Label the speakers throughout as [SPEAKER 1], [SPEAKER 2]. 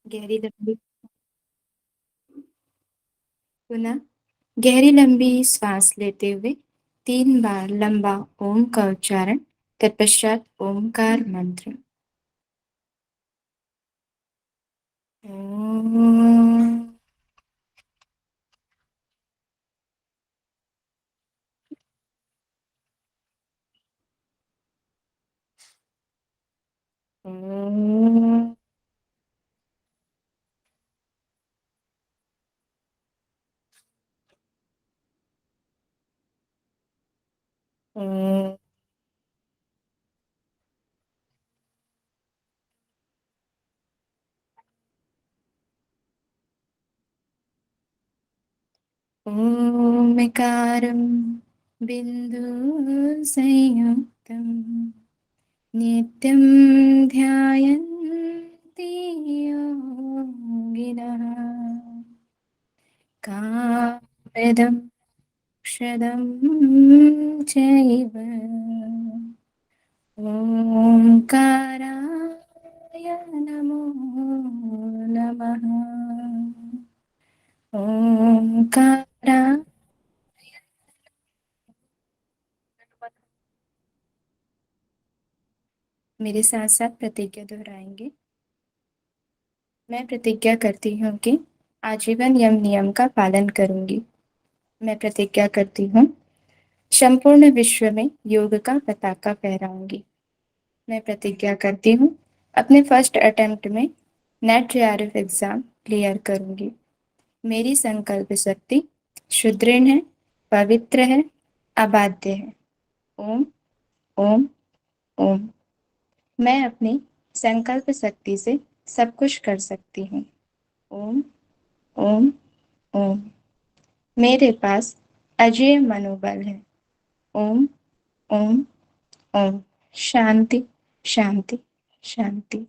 [SPEAKER 1] गहरी लंबी पुनः गहरी लंबी श्वास लेते हुए 3 बार लंबा ओम का उच्चारण, तत्पश्चात ओमकार मंत्र। ओम। ओम। ओम। ओमकारं बिन्दु संयुक्तं नित्यं ध्यायन्ति योगिनः कामदं क्षदं चैव ओंकाराय नमो नमः। ओंकारा मेरे साथ साथ प्रतिज्ञा दोहराएंगे। मैं प्रतिज्ञा करती हूँ कि आजीवन यम नियम का पालन करूंगी। मैं प्रतिज्ञा करती हूँ संपूर्ण विश्व में योग का पताका फहराऊंगी। मैं प्रतिज्ञा करती हूँ अपने फर्स्ट अटेम्प्ट में नेट जेआरएफ एग्जाम क्लियर करूंगी। मेरी संकल्प शक्ति सुदृढ़ है, पवित्र है, अबाध्य है। ओम। ओम। ओम। मैं अपनी संकल्प शक्ति से सब कुछ कर सकती हूँ। ओम। ओम। ओम। मेरे पास अजेय मनोबल है। ओम। ओम। ओम। शांति, शांति, शांति।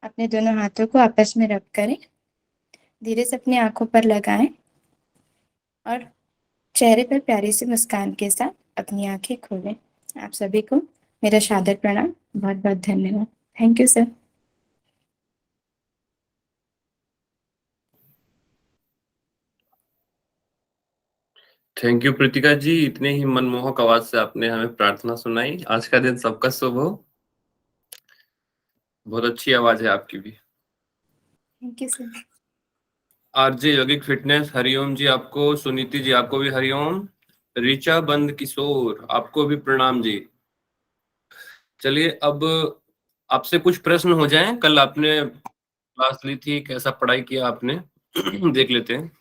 [SPEAKER 1] अपने दोनों हाथों को आपस में रब करें, धीरे से अपनी आंखों पर लगाएं और चेहरे पर प्यारी सी मुस्कान के साथ अपनी आंखें खोलें। आप सभी को मेरा सादर प्रणाम, बहुत बहुत धन्यवाद। Thank you sir.
[SPEAKER 2] Thank you Pritika ji, इतने ही मनमोहक आवाज से आपने हमें प्रार्थना सुनाई। आज का दिन सबका शुभ हो। बहुत अच्छी आवाज है आपकी भी।
[SPEAKER 1] Thank you sir.
[SPEAKER 2] RJ yogic fitness Hariom ji आपको, सुनीति जी आपको भी हरिओम, ऋचा बंद किशोर आपको भी प्रणाम जी। चलिए अब आपसे कुछ प्रश्न हो जाएं। कल आपने क्लास ली थी, कैसा पढ़ाई किया आपने देख लेते हैं।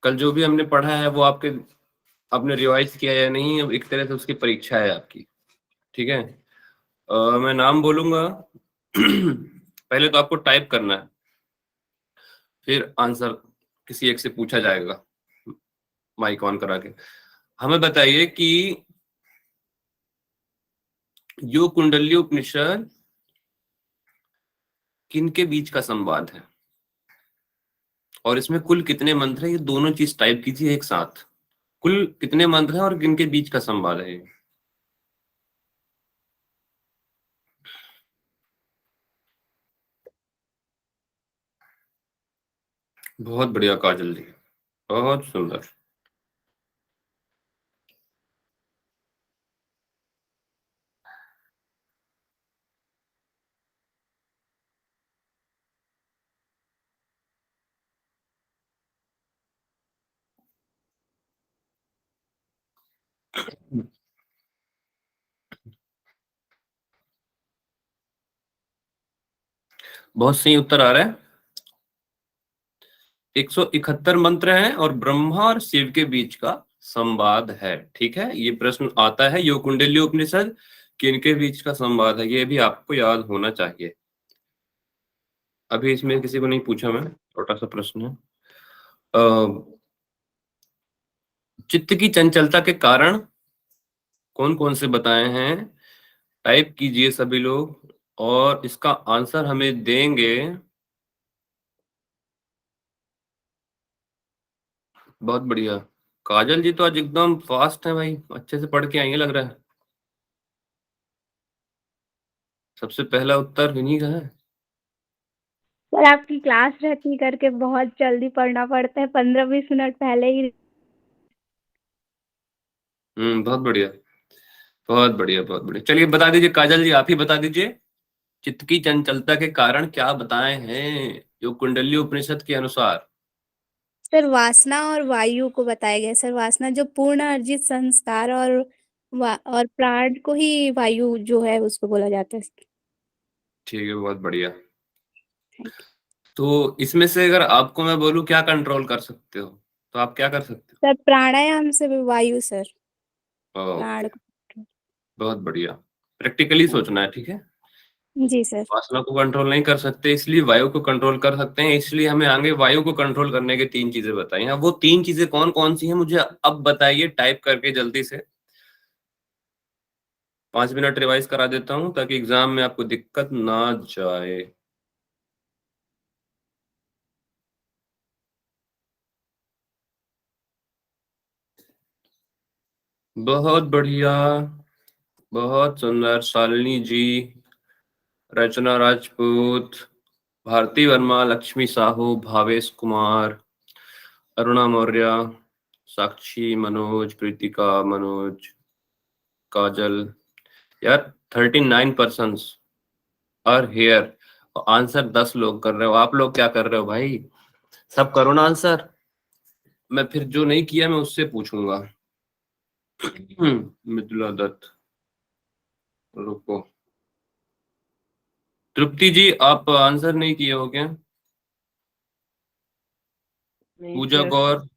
[SPEAKER 2] कल जो भी हमने पढ़ा है वो आपने रिवाइज किया या नहीं, अब एक तरह से उसकी परीक्षा है आपकी। ठीक है। मैं नाम बोलूंगा पहले तो आपको टाइप करना है, फिर आंसर किसी एक से पूछा जाएगा माइक ऑन करा के। हमें बताइए कि यो कुंडली उपनिषद किनके बीच का संवाद है और इसमें कुल कितने मंत्र है। ये दोनों चीज टाइप कीजिए एक साथ। कुल कितने मंत्र हैं और किनके बीच का संवाद है ये। बहुत बढ़िया काजल जी, बहुत सुंदर। बहुत सही उत्तर आ रहा है। 171 मंत्र हैं और ब्रह्मा और शिव के बीच का संवाद है। ठीक है, ये प्रश्न आता है यो कुंडली उपनिषद किनके बीच का संवाद है, ये भी आपको याद होना चाहिए। अभी इसमें किसी को नहीं पूछा, मैं छोटा सा प्रश्न है। चित्त की चंचलता के कारण कौन कौन से बताए हैं, टाइप कीजिए सभी लोग और इसका आंसर हमें देंगे। बहुत बढ़िया, काजल जी तो आज एकदम फास्ट है भाई, अच्छे से पढ़ के आई है लग रहा है। सबसे पहला उत्तर इन्हीं का है।
[SPEAKER 3] सर आपकी क्लास रहती करके बहुत जल्दी पढ़ना पड़ता है, 15-20 मिनट पहले ही।
[SPEAKER 2] बहुत बढ़िया, बहुत बढ़िया, बहुत बढ़िया। चलिए बता दीजिए काजल जी, आप ही बता दीजिए, चित्त की चंचलता के कारण क्या बताए हैं जो कुंडली उपनिषद के अनुसार।
[SPEAKER 3] सर वासना और वायु को बताया गया है। सर वासना जो पूर्ण अर्जित संस्कार और प्राण को ही वायु जो है उसको बोला जाता है।
[SPEAKER 2] ठीक है, बहुत बढ़िया।
[SPEAKER 3] थैंक
[SPEAKER 2] तो इसमें से अगर आपको मैं बोलूं क्या कंट्रोल कर सकते हो, तो आप क्या कर सकते
[SPEAKER 3] यू। सर प्राणायाम से भी वायु सर,
[SPEAKER 2] हो?
[SPEAKER 3] प्राण
[SPEAKER 2] ओके,
[SPEAKER 3] को।
[SPEAKER 2] बहुत बढ़िया। प्रैक्टिकली सोचना है, ठीक है।
[SPEAKER 3] जी सर।
[SPEAKER 2] वासना को कंट्रोल नहीं कर सकते, इसलिए वायु को कंट्रोल कर सकते हैं, इसलिए हमें आगे वायु को कंट्रोल करने की 3 चीजें बताई हैं। अब वो 3 चीजें कौन कौन सी हैं मुझे अब बताइए टाइप करके जल्दी से। 5 मिनट रिवाइज करा देता हूँ ताकि एग्जाम में आपको दिक्कत ना जाए। बहुत बढ़िया, बहुत सुंदर। शालिनी जी, रचना राजपूत, भारती वर्मा, लक्ष्मी साहू, भावेश कुमार, अरुणा मौर्य, साक्षी, मनोज, प्रीतिका, मनोज, काजल। यार 39 पर्सन आर हेयर। आंसर 10 लोग कर रहे हो, आप लोग क्या कर रहे हो भाई? सब करो ना आंसर। मैं फिर जो नहीं किया मैं उससे पूछूंगा। मिथिला दत्त, रुको। तृप्ति जी, आप आंसर नहीं किए हो क्या?
[SPEAKER 4] नहीं
[SPEAKER 2] पूजा
[SPEAKER 4] सर।
[SPEAKER 2] गौर,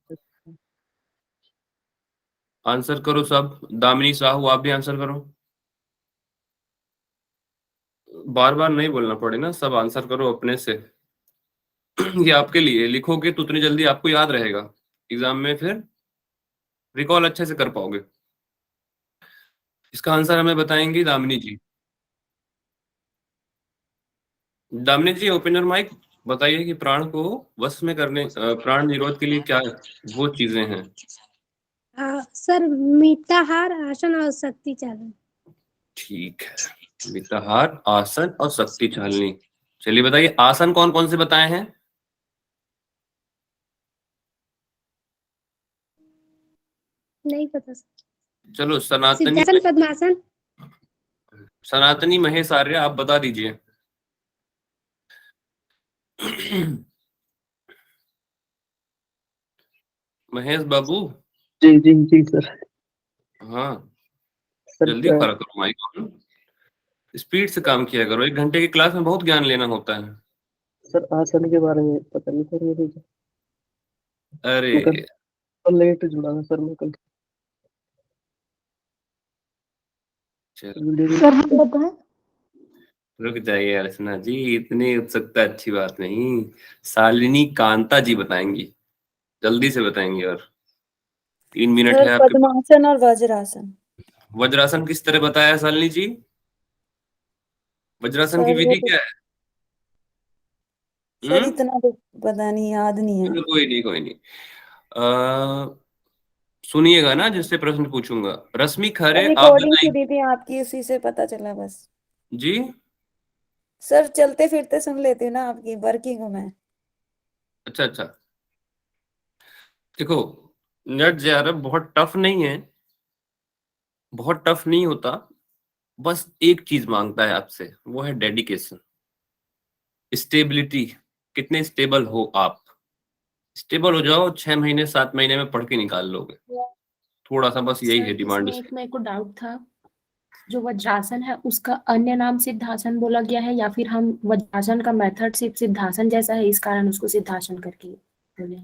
[SPEAKER 2] आंसर करो सब। दामिनी साहू, आप भी आंसर करो। बार बार नहीं बोलना पड़े ना, सब आंसर करो अपने से। ये आपके लिए लिखोगे तो उतनी जल्दी आपको याद रहेगा, एग्जाम में फिर रिकॉल अच्छे से कर पाओगे। इसका आंसर हमें बताएंगी दामिनी जी। दामिनी जी ओपन योर माइक, बताइए कि प्राण को वश में करने, प्राण निरोध के लिए क्या वो चीजें हैं।
[SPEAKER 5] सर मिताहार, आसन और शक्ति चालन।
[SPEAKER 2] ठीक है, मिताहार, आसन और शक्ति छालनी। चलिए बताइए आसन कौन कौन से बताए हैं?
[SPEAKER 5] नहीं पता सर।
[SPEAKER 2] चलो सनातनी,
[SPEAKER 5] सिद्धासन, पद्मासन।
[SPEAKER 2] सनातनी महेश आर्य, आप बता दीजिए। महेश बाबू।
[SPEAKER 4] जी जी जी सर।
[SPEAKER 2] हाँ,
[SPEAKER 4] सर
[SPEAKER 2] जल्दी करा करो माइक, स्पीड से काम किया करो, 1 घंटे की क्लास में बहुत ज्ञान लेना होता है।
[SPEAKER 4] सर आसन के बारे में पता नहीं सर मुझे।
[SPEAKER 2] अरे
[SPEAKER 4] मैं कल लेट जुड़ा था सर, मैं कल
[SPEAKER 2] चलो
[SPEAKER 4] वीडियो
[SPEAKER 5] सर हम बताएं।
[SPEAKER 2] रुक जाइए अर्चना जी, इतनी उत्सुकता अच्छी बात नहीं। शालिनी कांता जी बताएंगी, जल्दी से बताएंगी, और 3 मिनट
[SPEAKER 6] सर
[SPEAKER 2] है आपके पास।
[SPEAKER 6] पद्मासन और वज्रासन।
[SPEAKER 2] वज्रासन किस तरह बताया शालिनी जी? वज्रासन की
[SPEAKER 6] सर वो
[SPEAKER 2] विधि
[SPEAKER 6] तो
[SPEAKER 2] क्या है?
[SPEAKER 6] सर
[SPEAKER 2] हम्म,
[SPEAKER 6] इतना तो पता नहीं, याद नहीं है।
[SPEAKER 2] चलो कोई नहीं, कोई नहीं। अ, सुनिएगा ना जिससे प्रश्न पूछूंगा। रश्मि
[SPEAKER 6] सर
[SPEAKER 2] खरे, आप
[SPEAKER 6] रिकॉर्डिंग
[SPEAKER 2] बताएंगे।
[SPEAKER 6] सुनी थी आपकी, उसी से पता चला बस।
[SPEAKER 2] जी,
[SPEAKER 6] सर चलते फिरते सुन लेती हूँ ना, आपकी वर्किंग हूँ मैं।
[SPEAKER 2] अच्छा अच्छा। देखो, नेट जे बहुत टफ नहीं है, बहुत टफ नहीं होता। बस एक चीज मांगता है आपसे, वो है डेडिकेशन, स्टेबिलिटी। कितने स्टेबल हो आप? स्टेबल हो जाओ, 6 महीने 7 महीने में पढ़ के निकाल लोगे। थोड़ा सा बस यही है
[SPEAKER 7] सर
[SPEAKER 2] डिमांड।
[SPEAKER 7] इसमें एक मेरे को डाउट था, जो वज्रासन है उसका अन्य नाम सिद्धासन बोला गया है, या फिर हम वज्रासन का मेथड सिर्फ सिद्धासन जैसा है इस कारण उसको सिद्धासन करके बोले?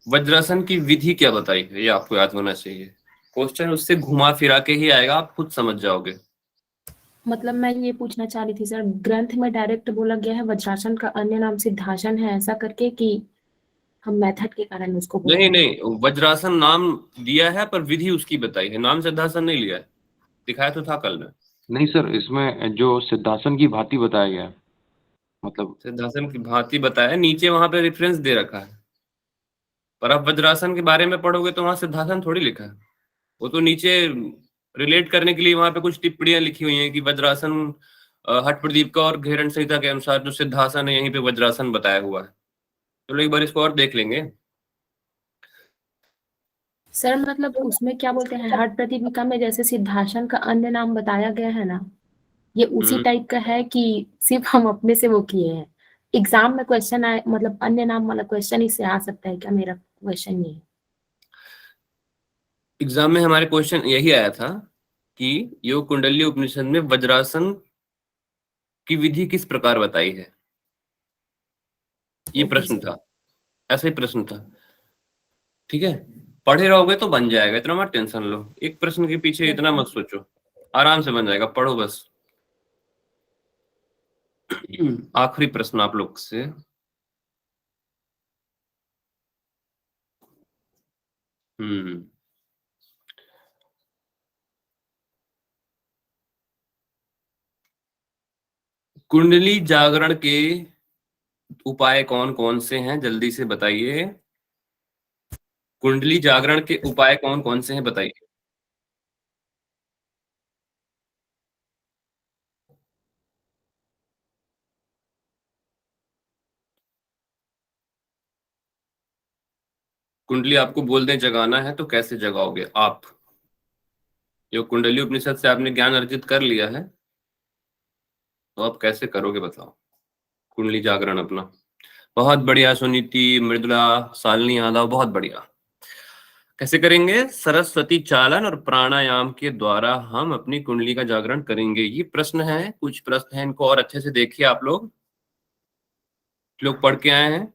[SPEAKER 2] वज्रासन की विधि क्या बताई है ये आपको याद होना चाहिए। क्वेश्चन उससे घुमा फिरा के ही आएगा, आप खुद समझ जाओगे।
[SPEAKER 7] मतलब मैं ये पूछना चाह रही थी सर, ग्रंथ में डायरेक्ट बोला गया है वज्रासन का अन्य नाम सिद्धासन है ऐसा करके, कि हम मेथड के कारण उसको बोल
[SPEAKER 2] नहीं
[SPEAKER 7] रहे हैं?
[SPEAKER 2] नहीं, वज्रासन नाम दिया है पर विधि उसकी बताई है, नाम सिद्धासन नहीं लिया है। दिखाया तो था कल में।
[SPEAKER 8] नहीं सर, इसमें जो सिद्धासन की भांति बताया गया है, मतलब
[SPEAKER 2] सिद्धासन की भांति बताया है, नीचे वहां पे रेफरेंस दे रखा है। पर आप वज्रासन के बारे में पढ़ोगे तो वहां सिद्धासन थोड़ी लिखा है। वो तो नीचे रिलेट करने के लिए वहां पे कुछ टिप्पणियां लिखी हुई हैं कि वज्रासन हठ प्रदीप का और घेरन संहिता के अनुसार जो सिद्धासन है यहीं पे वज्रासन बताया हुआ है। चलो एक बार इसको और देख लेंगे।
[SPEAKER 7] सर मतलब उसमें क्या बोलते हैं, हठ प्रतिपिका में जैसे सिद्धासन का अन्य नाम बताया गया है ना, ये उसी टाइप का है कि सिर्फ हम अपने से वो किए हैं? एग्जाम में क्वेश्चन आए, मतलब अन्य नाम वाला क्वेश्चन इससे आ सकता है क्या? मेरा क्वेश्चन ये है।
[SPEAKER 2] एग्जाम में हमारे क्वेश्चन यही आया था कि योग कुंडली उपनिषद में वज्रासन की विधि किस प्रकार बताई है, ये प्रश्न था, ऐसा ही प्रश्न था। ठीक है, पढ़े रहोगे तो बन जाएगा, इतना मत टेंशन लो, एक प्रश्न के पीछे इतना मत सोचो, आराम से बन जाएगा, पढ़ो बस। आखिरी प्रश्न आप लोग से, कुंडली जागरण के उपाय कौन कौन से हैं, जल्दी से बताइए। कुंडली जागरण के उपाय कौन कौन से हैं बताइए। कुंडली आपको बोल दें जगाना है तो कैसे जगाओगे आप? जो कुंडली उपनिषद से आपने ज्ञान अर्जित कर लिया है तो आप कैसे करोगे बताओ कुंडली जागरण अपना? बहुत बढ़िया सुनीति, मृदुला, शालिनी यादव, बहुत बढ़िया। कैसे करेंगे? सरस्वती चालन और प्राणायाम के द्वारा हम अपनी कुंडली का जागरण करेंगे। ये प्रश्न है, कुछ प्रश्न है, इनको और अच्छे से देखिए आप लोग पढ़ के आए हैं।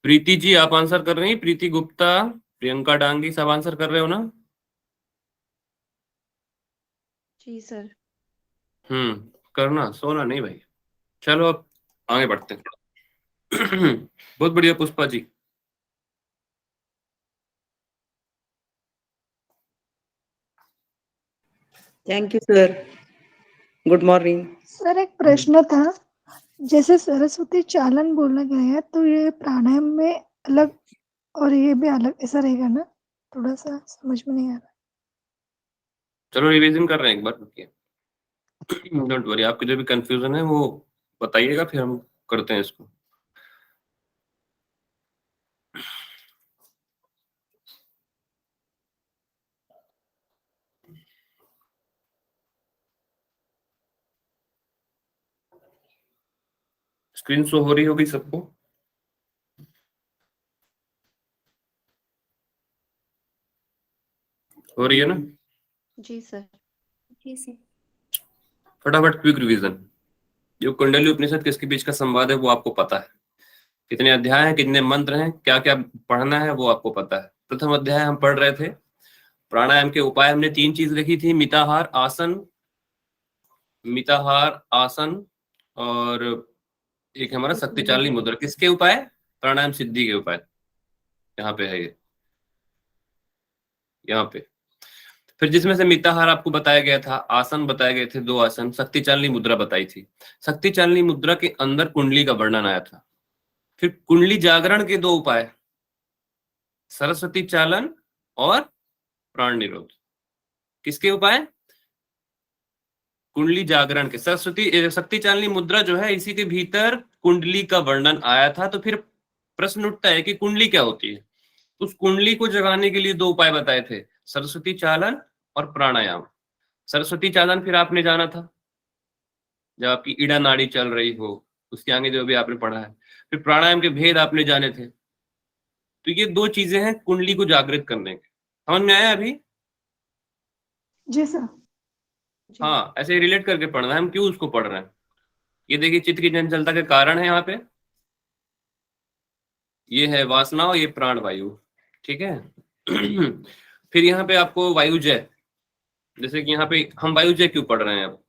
[SPEAKER 2] प्रीति जी आप आंसर कर रही हैं, प्रीति गुप्ता, प्रियंका डांगी, सब आंसर कर रहे हो ना?
[SPEAKER 6] जी सर।
[SPEAKER 2] करना, सोना नहीं भाई। चलो अब आगे बढ़ते हैं। बहुत बढ़िया Pushpa ji.
[SPEAKER 9] Thank you sir, good morning.
[SPEAKER 5] Sir एक प्रश्न था, जैसे सरस्वती चालन बोला गया है तो ये प्राणायाम में अलग और ये भी अलग ऐसा रहेगा ना? थोड़ा सा समझ में नहीं आ रहा।
[SPEAKER 2] चलो रिवीजन कर रहे हैं एक बार, रुकिए। डोंट वरी, आपकी जो भी कंफ्यूजन है वो बताइएगा, फिर हम करते हैं इसको। स्क्रीन शो हो रही होगी सबको? हो रही है ना?
[SPEAKER 6] जी सर।
[SPEAKER 1] जी सर।
[SPEAKER 2] फटाफट क्विक रिवीजन। जो कुंडली उपनिषद किसके बीच का संवाद है वो आपको पता है, कितने अध्याय हैं, कितने मंत्र हैं, क्या क्या पढ़ना है वो आपको पता है। प्रथम अध्याय हम पढ़ रहे थे, प्राणायाम के उपाय हमने 3 चीज लिखी थी, मिताहार आसन और एक हमारा शक्ति चालनी मुद्रा। किसके उपाय? प्राणायाम सिद्धि के उपाय। यहाँ पे है ये, यहाँ पे। फिर जिसमें से मिताहार आपको बताया गया था, आसन बताए गए थे 2 आसन, शक्ति चालनी मुद्रा बताई थी। शक्ति चालनी मुद्रा के अंदर कुंडली का वर्णन आया था। फिर कुंडली जागरण के 2 उपाय, सरस्वती चालन और प्राण निरोध। किसके उपाय? कुंडली जागरण के। शक्ति चालनी मुद्रा जो है इसी के भीतर कुंडली का वर्णन आया था। तो फिर प्रश्न उठता है कि कुंडली क्या होती है? उस कुंडली को जगाने के लिए 2 उपाय बताए थे, सरस्वती चालन और प्राणायाम। सरस्वती चालन फिर आपने जाना था जब आपकी ईड़ा नाड़ी चल रही हो, उसके आगे जो भी आपने पढ़ा है। फिर प्राणायाम के भेद आपने जाने थे। तो ये 2 चीजें हैं कुंडली को जागृत करने के। समझ में आया अभी?
[SPEAKER 5] जी सर।
[SPEAKER 2] हाँ, ऐसे रिलेट करके पढ़ना है, हम क्यों उसको पढ़ रहे हैं। ये देखिए चित्त की चंचलता के कारण है यहाँ पे, ये है वासना और ये प्राण वायु। ठीक है। फिर यहाँ पे आपको वायुजय, जैसे कि यहाँ पे हम वायुजय क्यों पढ़ रहे हैं अब?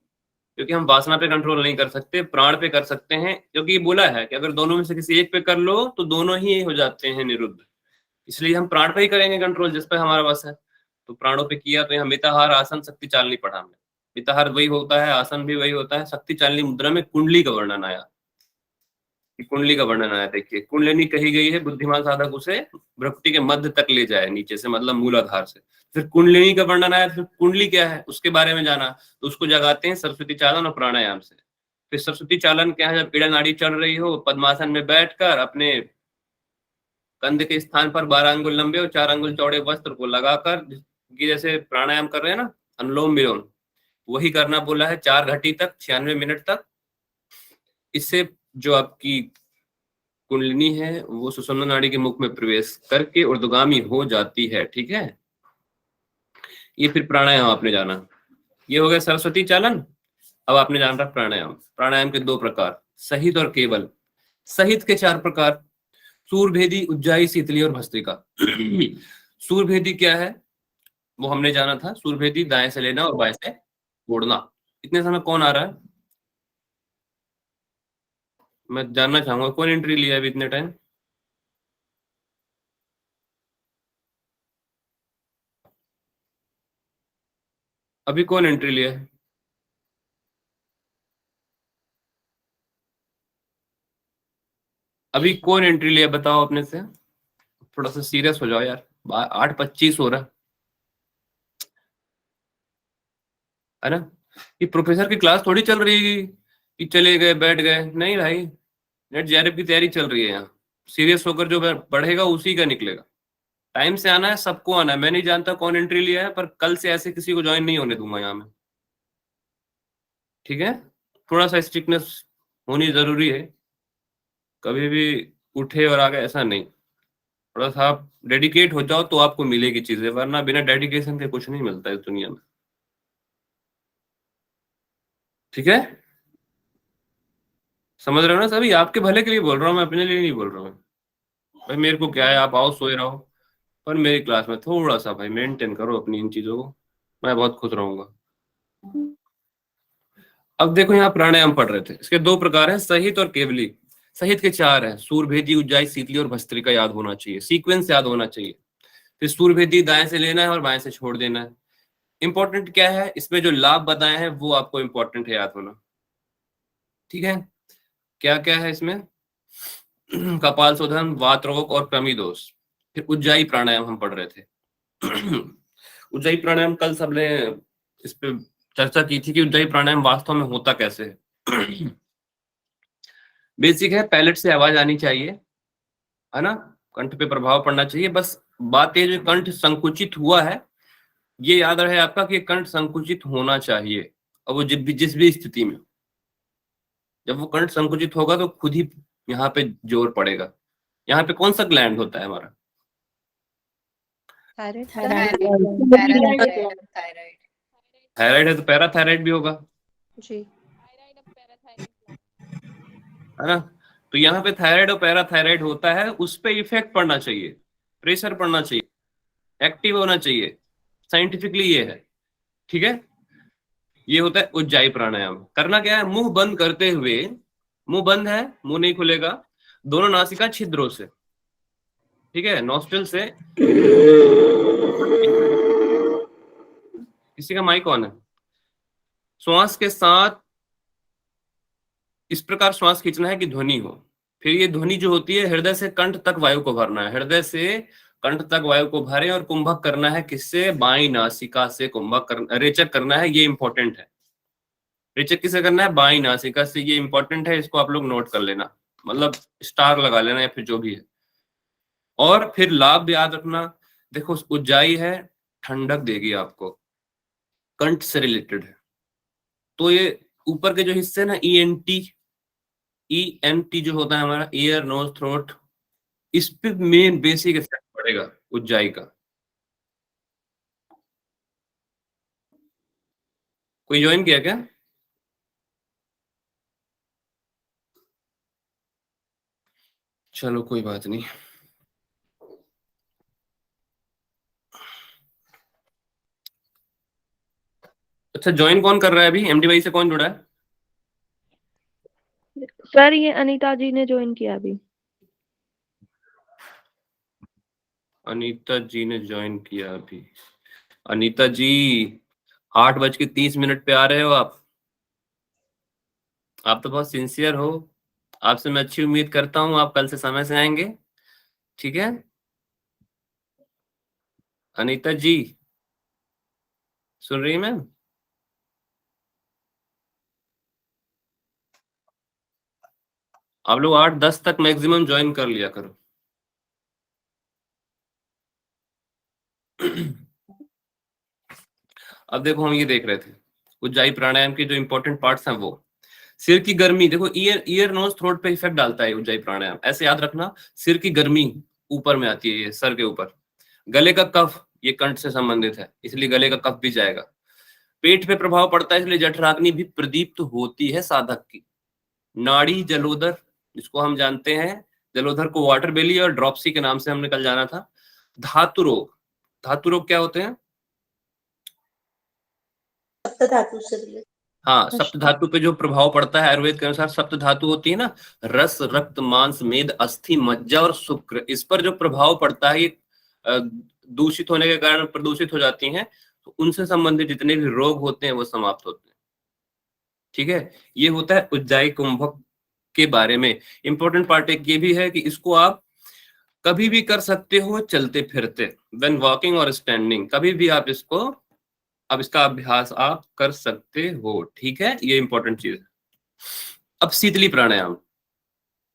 [SPEAKER 2] क्योंकि हम वासना पे कंट्रोल नहीं कर सकते, प्राण पे कर सकते हैं। क्योंकि ये बोला है कि अगर दोनों में से किसी एक पे कर लो तो दोनों ही हो जाते हैं निरुद्ध, इसलिए हम प्राण पे ही करेंगे कंट्रोल जिस पे हमारा बस है। तो प्राणों पे किया, तो यहाँ मिताहार आसन शक्ति चालनी पढ़ा हमने। मिताहार वही होता है, आसन भी वही होता है, शक्ति चालनी मुद्रा में कुंडली का वर्णन आया। कुंडली का वर्णन आया। देखिए, कुंडलिनी कही गई है बुद्धिमान साधक उसे भ्रुकुटी के मध्य तक ले जाए, नीचे से मतलब मूलाधार से। फिर कुंडलिनी का वर्णन आया, फिर कुंडली क्या है उसके बारे में जाना, तो उसको जगाते हैं सरस्वती चालन और प्राणायाम से। फिर सरस्वती चालन क्या है, जब ईड़ा नाड़ी चढ़ रही हो, पद्मासन में बैठकर अपने कंध के स्थान पर 12 अंगुल लंबे और 4 अंगुल चौड़े वस्त्र को लगाकर, जैसे प्राणायाम कर रहे हैं ना, अनुलोम विलोम, वही करना बोला है 4 घटी तक, 96 मिनट तक। इससे जो आपकी कुंडलिनी है वो सुषुम्ना नाड़ी के मुख में प्रवेश करके ऊर्ध्वगामी हो जाती है। ठीक है, ये फिर प्राणायाम आपने जाना, ये हो गया सरस्वती चालन। अब आपने जाना प्राणायाम। प्राणायाम के 2 प्रकार, सहित और केवल। सहित के 4 प्रकार, सूरभेदी, उज्जाई, शीतली और भस्त्रिका। सूरभेदी क्या है वो हमने जाना था, सूरभेदी दाएं से लेना और बाएं से मोड़ना। इतने समय कौन आ रहा है, मैं जानना चाहूंगा कौन एंट्री लिया है अभी इतने टाइम। अभी कौन एंट्री लिया है, अभी कौन एंट्री लिया बताओ अपने से, थोड़ा सा सीरियस हो जाओ यार, 8:25 हो रहा है ना। ये प्रोफेसर की क्लास थोड़ी चल रही है कि चले गए बैठ गए, नहीं भाई, नेट जेआरएफ की तैयारी चल रही है यहाँ। सीरियस होकर जो पढ़ेगा उसी का निकलेगा। टाइम से आना है, सबको आना है। मैं नहीं जानता कौन एंट्री लिया है, पर कल से ऐसे किसी को ज्वाइन नहीं होने दूंगा यहाँ में, ठीक है। थोड़ा सा स्ट्रिक्टनेस होनी जरूरी है, कभी भी उठे और आगे ऐसा नहीं। थोड़ा सा आप डेडिकेट हो जाओ तो आपको मिलेगी चीजें, वरना बिना डेडिकेशन के कुछ नहीं मिलता इस दुनिया में, ठीक है। समझ रहे हो ना सभी, आपके भले के लिए बोल रहा हूँ मैं, अपने लिए नहीं बोल रहा हूँ भाई। मेरे को क्या है, आप आओ सोए रहो, पर मेरी क्लास में थोड़ा सा भाई मेंटेन करो अपनी इन चीजों को, मैं बहुत खुश रहूंगा। अब देखो यहाँ प्राणायाम पढ़ रहे थे, इसके 2 प्रकार हैं, सहित और केवली। सहित के 4 हैं, सूरभेदी, उज्जाई, शीतली और भस्त्रिका। याद होना चाहिए, सीक्वेंस याद होना चाहिए। फिर सूरभेदी दाएं से लेना है और बाएं से छोड़ देना है। इंपॉर्टेंट क्या है इसमें, जो लाभ बताए हैं वो आपको इंपॉर्टेंट है याद होना, ठीक है। क्या क्या है इसमें, कपाल शोधन, वात रोग और कृमि दोष। फिर उज्जाई प्राणायाम हम पढ़ रहे थे। उज्जाई प्राणायाम कल सबने इस पे चर्चा की थी कि उज्जाई प्राणायाम वास्तव में होता कैसे है। बेसिक है, पैलेट से आवाज आनी चाहिए, है ना, कंठ पे प्रभाव पड़ना चाहिए। बस बात ये, जो कंठ संकुचित हुआ है, ये याद रहे आपका कि कंठ संकुचित होना चाहिए। और वो जिस भी स्थिति में, जब वो कंठ संकुचित होगा तो खुद ही यहाँ पे जोर पड़ेगा। यहाँ पे कौन सा ग्लैंड होता है हमारा, थायराइड है तो पैराथायराइड भी होगा,
[SPEAKER 3] जी।
[SPEAKER 2] है ना। तो यहाँ पे थायराइड और पैराथायराइड होता है, उस पे इफेक्ट पड़ना चाहिए, प्रेशर पड़ना चाहिए, एक्टिव होना चाहिए, साइंटिफिकली ये है, ठीक है। ये होता है उज्जाई प्राणायाम। करना क्या है, मुंह बंद करते हुए, मुंह बंद है, मुंह नहीं खुलेगा, दोनों नासिका छिद्रों से, ठीक है, नॉस्ट्रिल से। किसी का माइक ऑन है। श्वास के साथ इस प्रकार श्वास खींचना है कि ध्वनि हो। फिर ये ध्वनि जो होती है, हृदय से कंठ तक वायु को भरना है, हृदय से कंठ तक वायु को भरे, और कुंभक करना है किससे, बाई नासिका से कुंभक करना, रेचक करना है, ये इंपॉर्टेंट है। रेचक किसे करना है, बाई नासिका से, ये इंपॉर्टेंट है, इसको आप लोग नोट कर लेना, मतलब स्टार लगा लेना या फिर जो भी है। और फिर लाभ याद रखना, देखो उज्जाई है, ठंडक देगी आपको, कंठ से रिलेटेड है। तो ये ऊपर के जो हिस्से ना, ईएनटी जो होता है हमारा, ईयर नोज थ्रोट, इस पे मेन बेसिक इफेक्ट पड़ेगा उज्जाई का। कोई ज्वाइन किया क्या, चलो कोई बात नहीं। अच्छा, ज्वाइन कौन कर रहा है अभी, एमडीवाई से कौन जुड़ा है।
[SPEAKER 10] सर ये अनीता जी ने ज्वाइन किया अभी।
[SPEAKER 2] अनीता जी ने ज्वाइन किया अभी। अनीता जी 8:30 पे आ रहे हो आप तो बहुत सिंसियर हो, आपसे मैं अच्छी उम्मीद करता हूँ आप कल से समय से आएंगे, ठीक है। अनीता जी सुन रही है मैम? आप लोग 8-10 तक मैक्सिमम ज्वाइन कर लिया करो। अब देखो हम ये देख रहे थे उज्जाई प्राणायाम के जो इंपॉर्टेंट पार्ट्स हैं वो सिर की गर्मी, देखो ईयर नोज थ्रोट पे इफेक्ट डालता है उज्जाई प्राणायाम, ऐसे याद रखना। सिर की गर्मी ऊपर में आती है, ये सर के ऊपर। गले का कफ ये कंठ से संबंधित है, इसलिए गले का कफ भी जाएगा। पेट पे प्रभाव पड़ता है, इसलिए जठराग्नि भी प्रदीप्त होती है साधक की। नाड़ी जलोदर, जिसको हम जानते हैं जलोदर को वाटर बेली और ड्रॉपसी के नाम से हमने कल जाना था। धातु रोग, धातु रोग क्या होते हैं?
[SPEAKER 6] सप्त धातु से रिलेटेड।
[SPEAKER 2] हाँ, सप्त धातु पे जो प्रभाव पड़ता है आयुर्वेद के अनुसार, सप्त धातु होती है ना, रस, रक्त, मांस, मेद, अस्थि, मज्जा और शुक्र। इस पर जो प्रभाव पड़ता है ये दूषित होने के कारण प्रदूषित हो जाती हैं, तो उनसे संबंधित जितने भी रोग होते हैं वो समाप्त होते हैं, ठीक है। ये होता है उज्जाई कुंभक के बारे में। इंपॉर्टेंट पार्ट एक ये भी है कि इसको आप कभी भी कर सकते हो चलते फिरते, व्हेन वॉकिंग और स्टैंडिंग, कभी भी आप इसको, अब इसका अभ्यास आप कर सकते हो, ठीक है। ये इंपॉर्टेंट चीज है। अब शीतली प्राणायाम,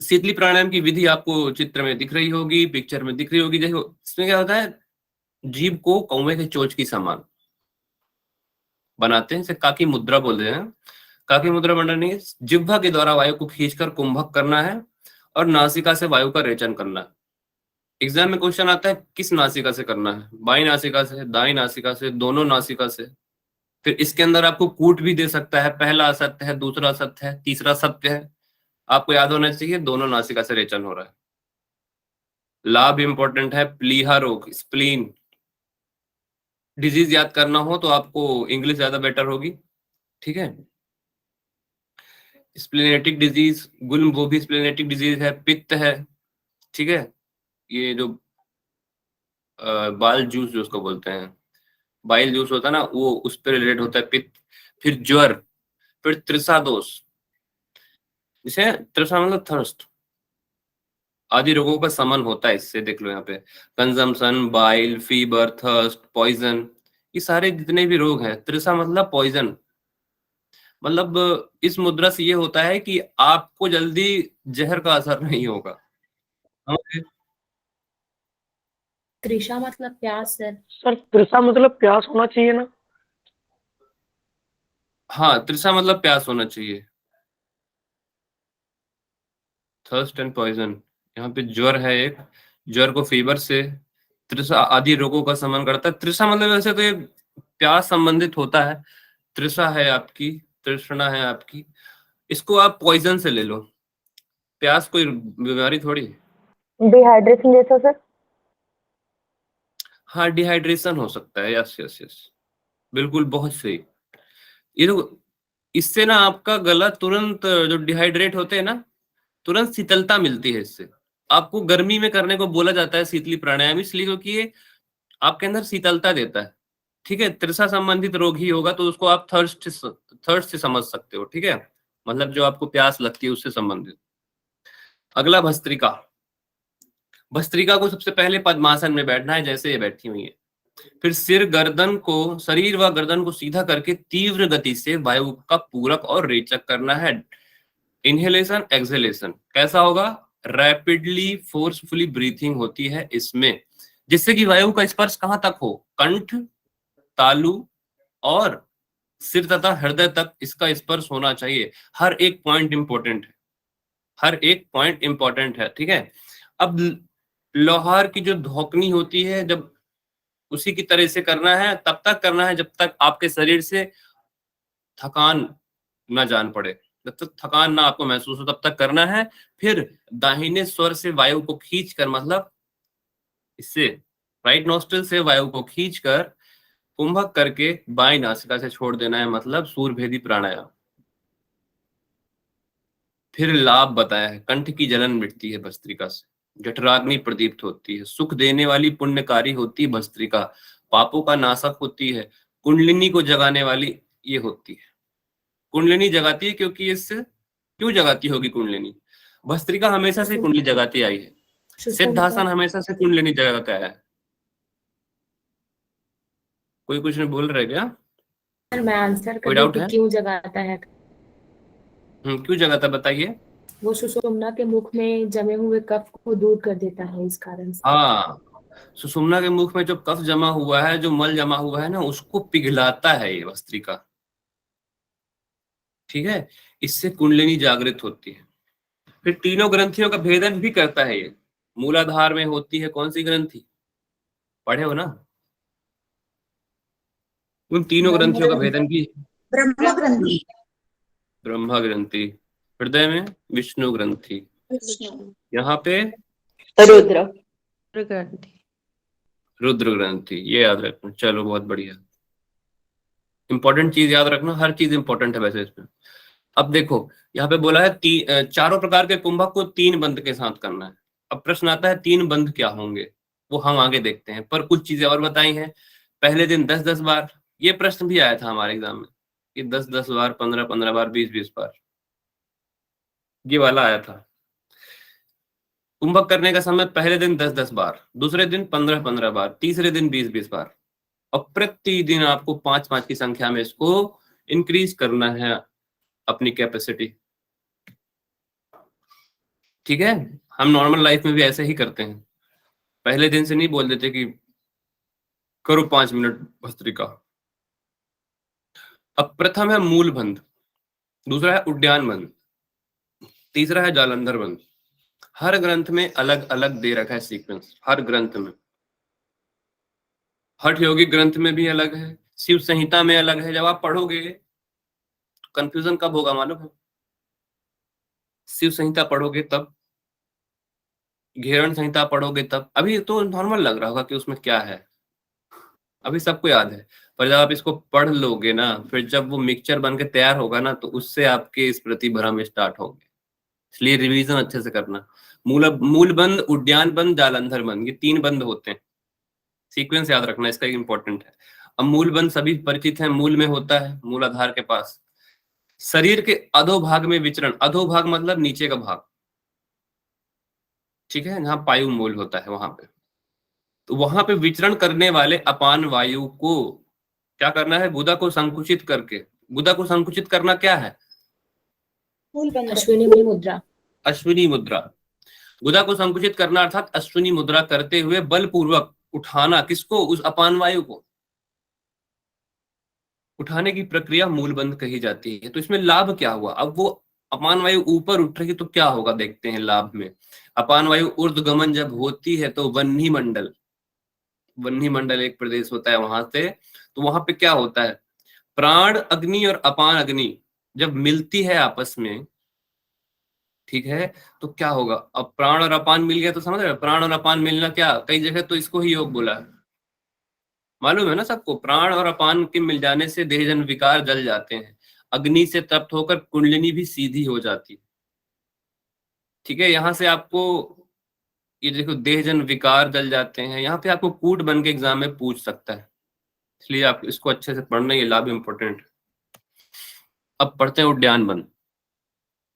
[SPEAKER 2] शीतली प्राणायाम की विधि आपको चित्र में दिख रही होगी, पिक्चर में दिख रही होगी। देखो इसमें क्या होता है, जीभ को कौवे के चोंच की समान बनाते हैं, इसे काकी मुद्रा बोलते हैं। काकी मुद्रा बनाने के जिह्वा के द्वारा वायु को खींचकर कुंभक करना है और नासिका से वायु का रेचन करना है। एग्जाम में क्वेश्चन आता है किस नासिका से करना है, बाई नासिका से, दाई नासिका से, दोनों नासिका से। फिर इसके अंदर आपको कूट भी दे सकता है, पहला असत्य है, दूसरा सत्य है, तीसरा सत्य है। आपको याद होना चाहिए दोनों नासिका से रेचन हो रहा है। लाभ इंपॉर्टेंट है, प्लीहा रोग, स्प्लीन डिजीज याद करना हो तो आपको इंग्लिश ज्यादा बेटर होगी, ठीक है। स्प्लेनेटिक डिजीज, गुल्म वो भी स्प्लेनेटिक डिजीज है, पित्त है, ठीक है। ये जो बाल जूस जो उसको बोलते हैं, बाइल जूस होता है ना, वो उस पर रिलेटेड होता है पित्त। फिर ज्वर, फिर त्रिषा दोष, जिसे त्रिषा मतलब थर्स्ट आदि रोगों का समन होता है इससे। देख लो यहाँ पे consumption, bile, fever, thirst, poison, ये सारे जितने भी रोग हैं, त्रिषा मतलब पॉइजन, मतलब इस मुद्रा से ये होता है कि आपको जल्दी जहर का असर नहीं होगा।
[SPEAKER 7] तृषा मतलब प्यास सर।
[SPEAKER 4] सर तृषा मतलब प्यास होना चाहिए ना?
[SPEAKER 2] हाँ, तृषा मतलब प्यास होना चाहिए। थर्स्ट एंड पॉइजन, यहाँ पे ज्वर है एक, ज्वर को फीवर से, तृषा आदि रोगों का समन करता है। तृषा मतलब वैसे तो ये प्यास संबंधित होता है, तृषा है आपकी, तृष्णा है आपकी, इसको आप पॉइजन से ले लो। प्यास कोई बीमारी थोड़ी है।
[SPEAKER 10] डिहाइड्रेशन जैसा सर?
[SPEAKER 2] हाँ, डिहाइड्रेशन हो सकता है, यस यस यस, बिल्कुल बहुत सही। ये तो इससे ना आपका गला तुरंत, जो डिहाइड्रेट होते हैं ना, तुरंत शीतलता मिलती है इससे। आपको गर्मी में करने को बोला जाता है शीतली प्राणायाम, इसलिए क्योंकि ये आपके अंदर शीतलता देता है, ठीक है। तृषा संबंधित रोग ही होगा तो उसको आप थर्स्ट से समझ सकते हो, ठीक है, मतलब जो आपको प्यास लगती है उससे संबंधित। अगला भस्त्रिका, भस्त्रिका को सबसे पहले पद्मासन में बैठना है, जैसे ये बैठी हुई है। फिर सिर गर्दन को, शरीर व गर्दन को सीधा करके तीव्र गति से वायु का पूरक और रेचक करना है। इनहेलेशन एक्सहेलेशन कैसा होगा, रैपिडली फोर्सफुली ब्रीथिंग होती है इसमें, जिससे कि वायु का स्पर्श कहां तक हो, कंठ, तालु और सिर तथा हृदय तक इसका स्पर्श होना चाहिए। हर एक पॉइंट इंपॉर्टेंट है, हर एक पॉइंट इंपॉर्टेंट है, ठीक है। अब लोहार की जो धौकनी होती है, जब उसी की तरह से करना है, तब तक करना है जब तक आपके शरीर से थकान ना जान पड़े, जब तक थकान ना आपको महसूस हो तब तक करना है। फिर दाहिने स्वर से वायु को खींचकर, मतलब इससे राइट नोस्ट्रिल से वायु को खींचकर कुंभक करके बाईं नासिका से छोड़ देना है, मतलब सूर्यभेदी प्राणायाम। फिर लाभ बताया है, कंठ की जलन मिटती है भस्त्रिका से, जठराग्नि प्रदीप्त होती है, सुख देने वाली पुण्यकारी होती है भस्त्रिका, पापों का नाशक होती है, कुंडलिनी को जगाने वाली ये होती है। कुंडलिनी जगाती है क्योंकि इससे, क्यों जगाती होगी कुंडलिनी, भस्त्रिका हमेशा से कुंडली जगाती आई है, सिद्धासन हमेशा से कुंडलिनी जगाता है। कोई कुछ नहीं बोल रहे क्या?
[SPEAKER 7] सर मैं आंसर
[SPEAKER 2] कोई
[SPEAKER 7] कर
[SPEAKER 2] डाउट
[SPEAKER 7] दूं
[SPEAKER 2] है?
[SPEAKER 7] कि क्यों जगाता है।
[SPEAKER 2] क्यों जगाता बताइए।
[SPEAKER 7] वो सुषुम्ना के मुख में जमे हुए कफ को दूर कर देता है, इस कारण से।
[SPEAKER 2] हाँ, सुषुम्ना के मुख में जो कफ जमा हुआ है, जो मल जमा हुआ है ना, उसको पिघलाता है ये भस्त्रिका। ठीक है, इससे कुंडलिनी जागृत होती है। फिर तीनों ग्रंथियों का भेदन भी करता है ये। मूलाधार में होती है कौन सी ग्रंथि, पढ़े हो ना? उन तीनों ग्रंथियों का भेदन भी,
[SPEAKER 6] ब्रह्म ग्रंथि।
[SPEAKER 2] ब्रह्मा ग्रंथि। हृदय में विष्णु ग्रंथि। यहाँ पे
[SPEAKER 10] रुद्र।
[SPEAKER 9] ग्रंथि।
[SPEAKER 2] रुद्र ग्रंथि। ये याद रखना। चलो बहुत बढ़िया, इंपॉर्टेंट चीज याद रखना, हर चीज इंपॉर्टेंट है वैसे इसमें। अब देखो यहाँ पे बोला है चारों प्रकार के कुंभक को 3 बंध के साथ करना है। अब प्रश्न आता है 3 बंध क्या होंगे, वो हम आगे देखते हैं। पर कुछ चीजें और बताई हैं। पहले दिन 10-10 बार, ये प्रश्न भी आया था हमारे एग्जाम में कि 10-10 बार, 15-15 बार, 20-20 बार, ये वाला आया था। कुंभक करने का समय पहले दिन 10-10 बार, दूसरे दिन 15-15 बार, तीसरे दिन 20-20 बार। और प्रतिदिन आपको 5-5 की संख्या में इसको इंक्रीज करना है, अपनी कैपेसिटी। ठीक है, हम नॉर्मल लाइफ में भी ऐसे ही करते हैं। पहले दिन से नहीं बोल देते कि करो 5 मिनट भस्त्रिका। अब प्रथम है मूल बंध, दूसरा है उद्यान बंध, तीसरा है जालंधर बंध। हर ग्रंथ में अलग अलग दे रखा है सीक्वेंस, हर ग्रंथ में। हठ योगी ग्रंथ में भी अलग है, शिव संहिता में अलग है। जब आप पढ़ोगे तो कंफ्यूजन कब होगा मालूम है? शिव संहिता पढ़ोगे तब, घेरण संहिता पढ़ोगे तब। अभी तो नॉर्मल लग रहा होगा कि उसमें क्या है, अभी सबको याद है। पर जब आप इसको पढ़ लोगे ना, फिर जब वो मिक्सचर बन के तैयार होगा ना, तो उससे आपके स्मृति भ्रम स्टार्ट होंगे। इसलिए रिवीजन अच्छे से करना। मूल बंध, उद्यान बंध, जालंधर बंध, ये 3 बंध होते हैं। सीक्वेंस याद रखना इसका, इंपॉर्टेंट है। अब मूल बंध सभी परिचित हैं, मूल में होता है, मूलाधार के पास। शरीर के अधोभाग में विचरण, अधोभाग मतलब नीचे का भाग, ठीक है, जहां पायु मूल होता है वहां पे। तो वहां पे विचरण करने वाले अपान वायु को क्या करना है? गुदा को संकुचित करके। गुदा को संकुचित करना क्या है?
[SPEAKER 7] अश्विनी मुद्रा।
[SPEAKER 2] अश्विनी मुद्रा। गुदा को संकुचित करना अर्थात अश्विनी मुद्रा करते हुए बलपूर्वक उठाना। किसको? उस अपान वायु को। उठाने की प्रक्रिया मूलबंध कही जाती है। तो इसमें लाभ क्या हुआ? अब वो अपान वायु ऊपर उठ रही है तो क्या होगा, देखते हैं लाभ में। अपान वायु ऊर्ध्वगमन जब होती है तो वह्नि मंडल, वह्नि मंडल एक प्रदेश होता है वहां से, तो वहां पे क्या होता है? प्राण अग्नि और अपान अग्नि जब मिलती है आपस में, ठीक है, तो क्या होगा? अब प्राण और अपान मिल गया तो समझ रहे हो, प्राण और अपान मिलना, क्या कई जगह तो इसको ही योग बोला है, मालूम है ना सबको। प्राण और अपान के मिल जाने से देहजन विकार जल जाते हैं, अग्नि से तप्त होकर कुंडलिनी भी सीधी हो जाती है। ठीक है, यहां से आपको ये देखो, देहजन विकार जल जाते हैं, यहाँ पे आपको कूट बन के एग्जाम में पूछ सकता है, इसलिए आप इसको अच्छे से पढ़ना, ये लाभ इंपॉर्टेंट है। अब पढ़ते हैं उद्यान बन।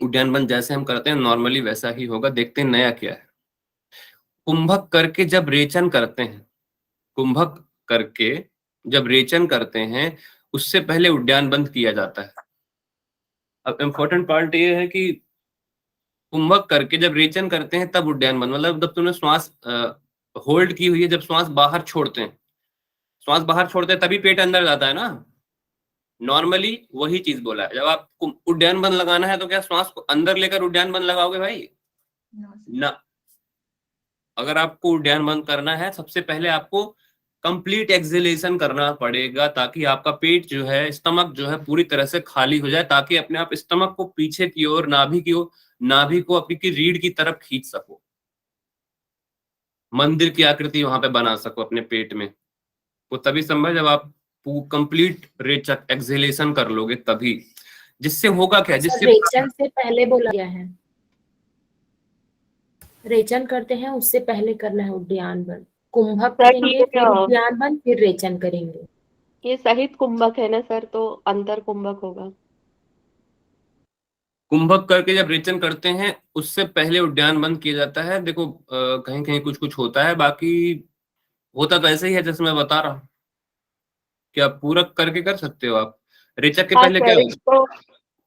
[SPEAKER 2] उद्यान बन जैसे हम करते हैं नॉर्मली वैसा ही होगा, देखते हैं नया क्या है। कुंभक करके जब रेचन करते हैं, कुंभक करके जब रेचन करते हैं, उससे पहले उद्यान बंद किया जाता है। अब इंपॉर्टेंट पार्ट ये है कि कुंभक करके जब रेचन करते हैं तब उद्यान बंद, मतलब जब तुमने श्वास होल्ड की हुई है, जब श्वास बाहर छोड़ते हैं, श्वास बाहर छोड़ते हैं तभी पेट अंदर जाता है ना, नॉर्मली वही चीज बोला है। जब आपको उद्यान बंद लगाना है तो क्या श्वास को अंदर लेकर उद्यान बंद लगाओगे भाई? ना। अगर आपको उद्यान बंद करना है, सबसे पहले आपको कंप्लीट एक्सहेलेशन करना पड़ेगा, ताकि आपका पेट जो है, स्टमक जो है, पूरी तरह से खाली हो जाए, ताकि अपने आप स्टमक को पीछे की ओर, नाभि की ओर, नाभि को अपनी की रीढ़ की तरफ खींच सको, मंदिर की आकृति वहां पे बना सको अपने पेट में। वो तभी संभव जब आप कंप्लीट रेचक एक्सहेलेशन कर लोगे, तभी। जिससे होगा क्या? जिससे
[SPEAKER 7] रेचन से पहले बोला गया है, रेचन करते हैं उससे पहले करना है उद्यान बन। कुंभक
[SPEAKER 10] सर,
[SPEAKER 7] करेंगे,
[SPEAKER 10] ये
[SPEAKER 7] फिर उद्यान बन, फिर रेचन करेंगे।
[SPEAKER 10] ये सहित कुंभक है ना सर, तो अंतर कुंभक होगा।
[SPEAKER 2] कुंभक करके जब रेचन करते हैं उससे पहले उद्यान बंद किया जाता है। देखो कहीं कहीं कुछ कुछ होता है, बाकी होता तो ऐसे ही है जैसे मैं बता रहा हूँ। क्या पूरक करके कर सकते हो आप? रेचक के
[SPEAKER 10] हाँ
[SPEAKER 2] पहले क्या
[SPEAKER 10] सर,
[SPEAKER 2] होगा?
[SPEAKER 10] इसको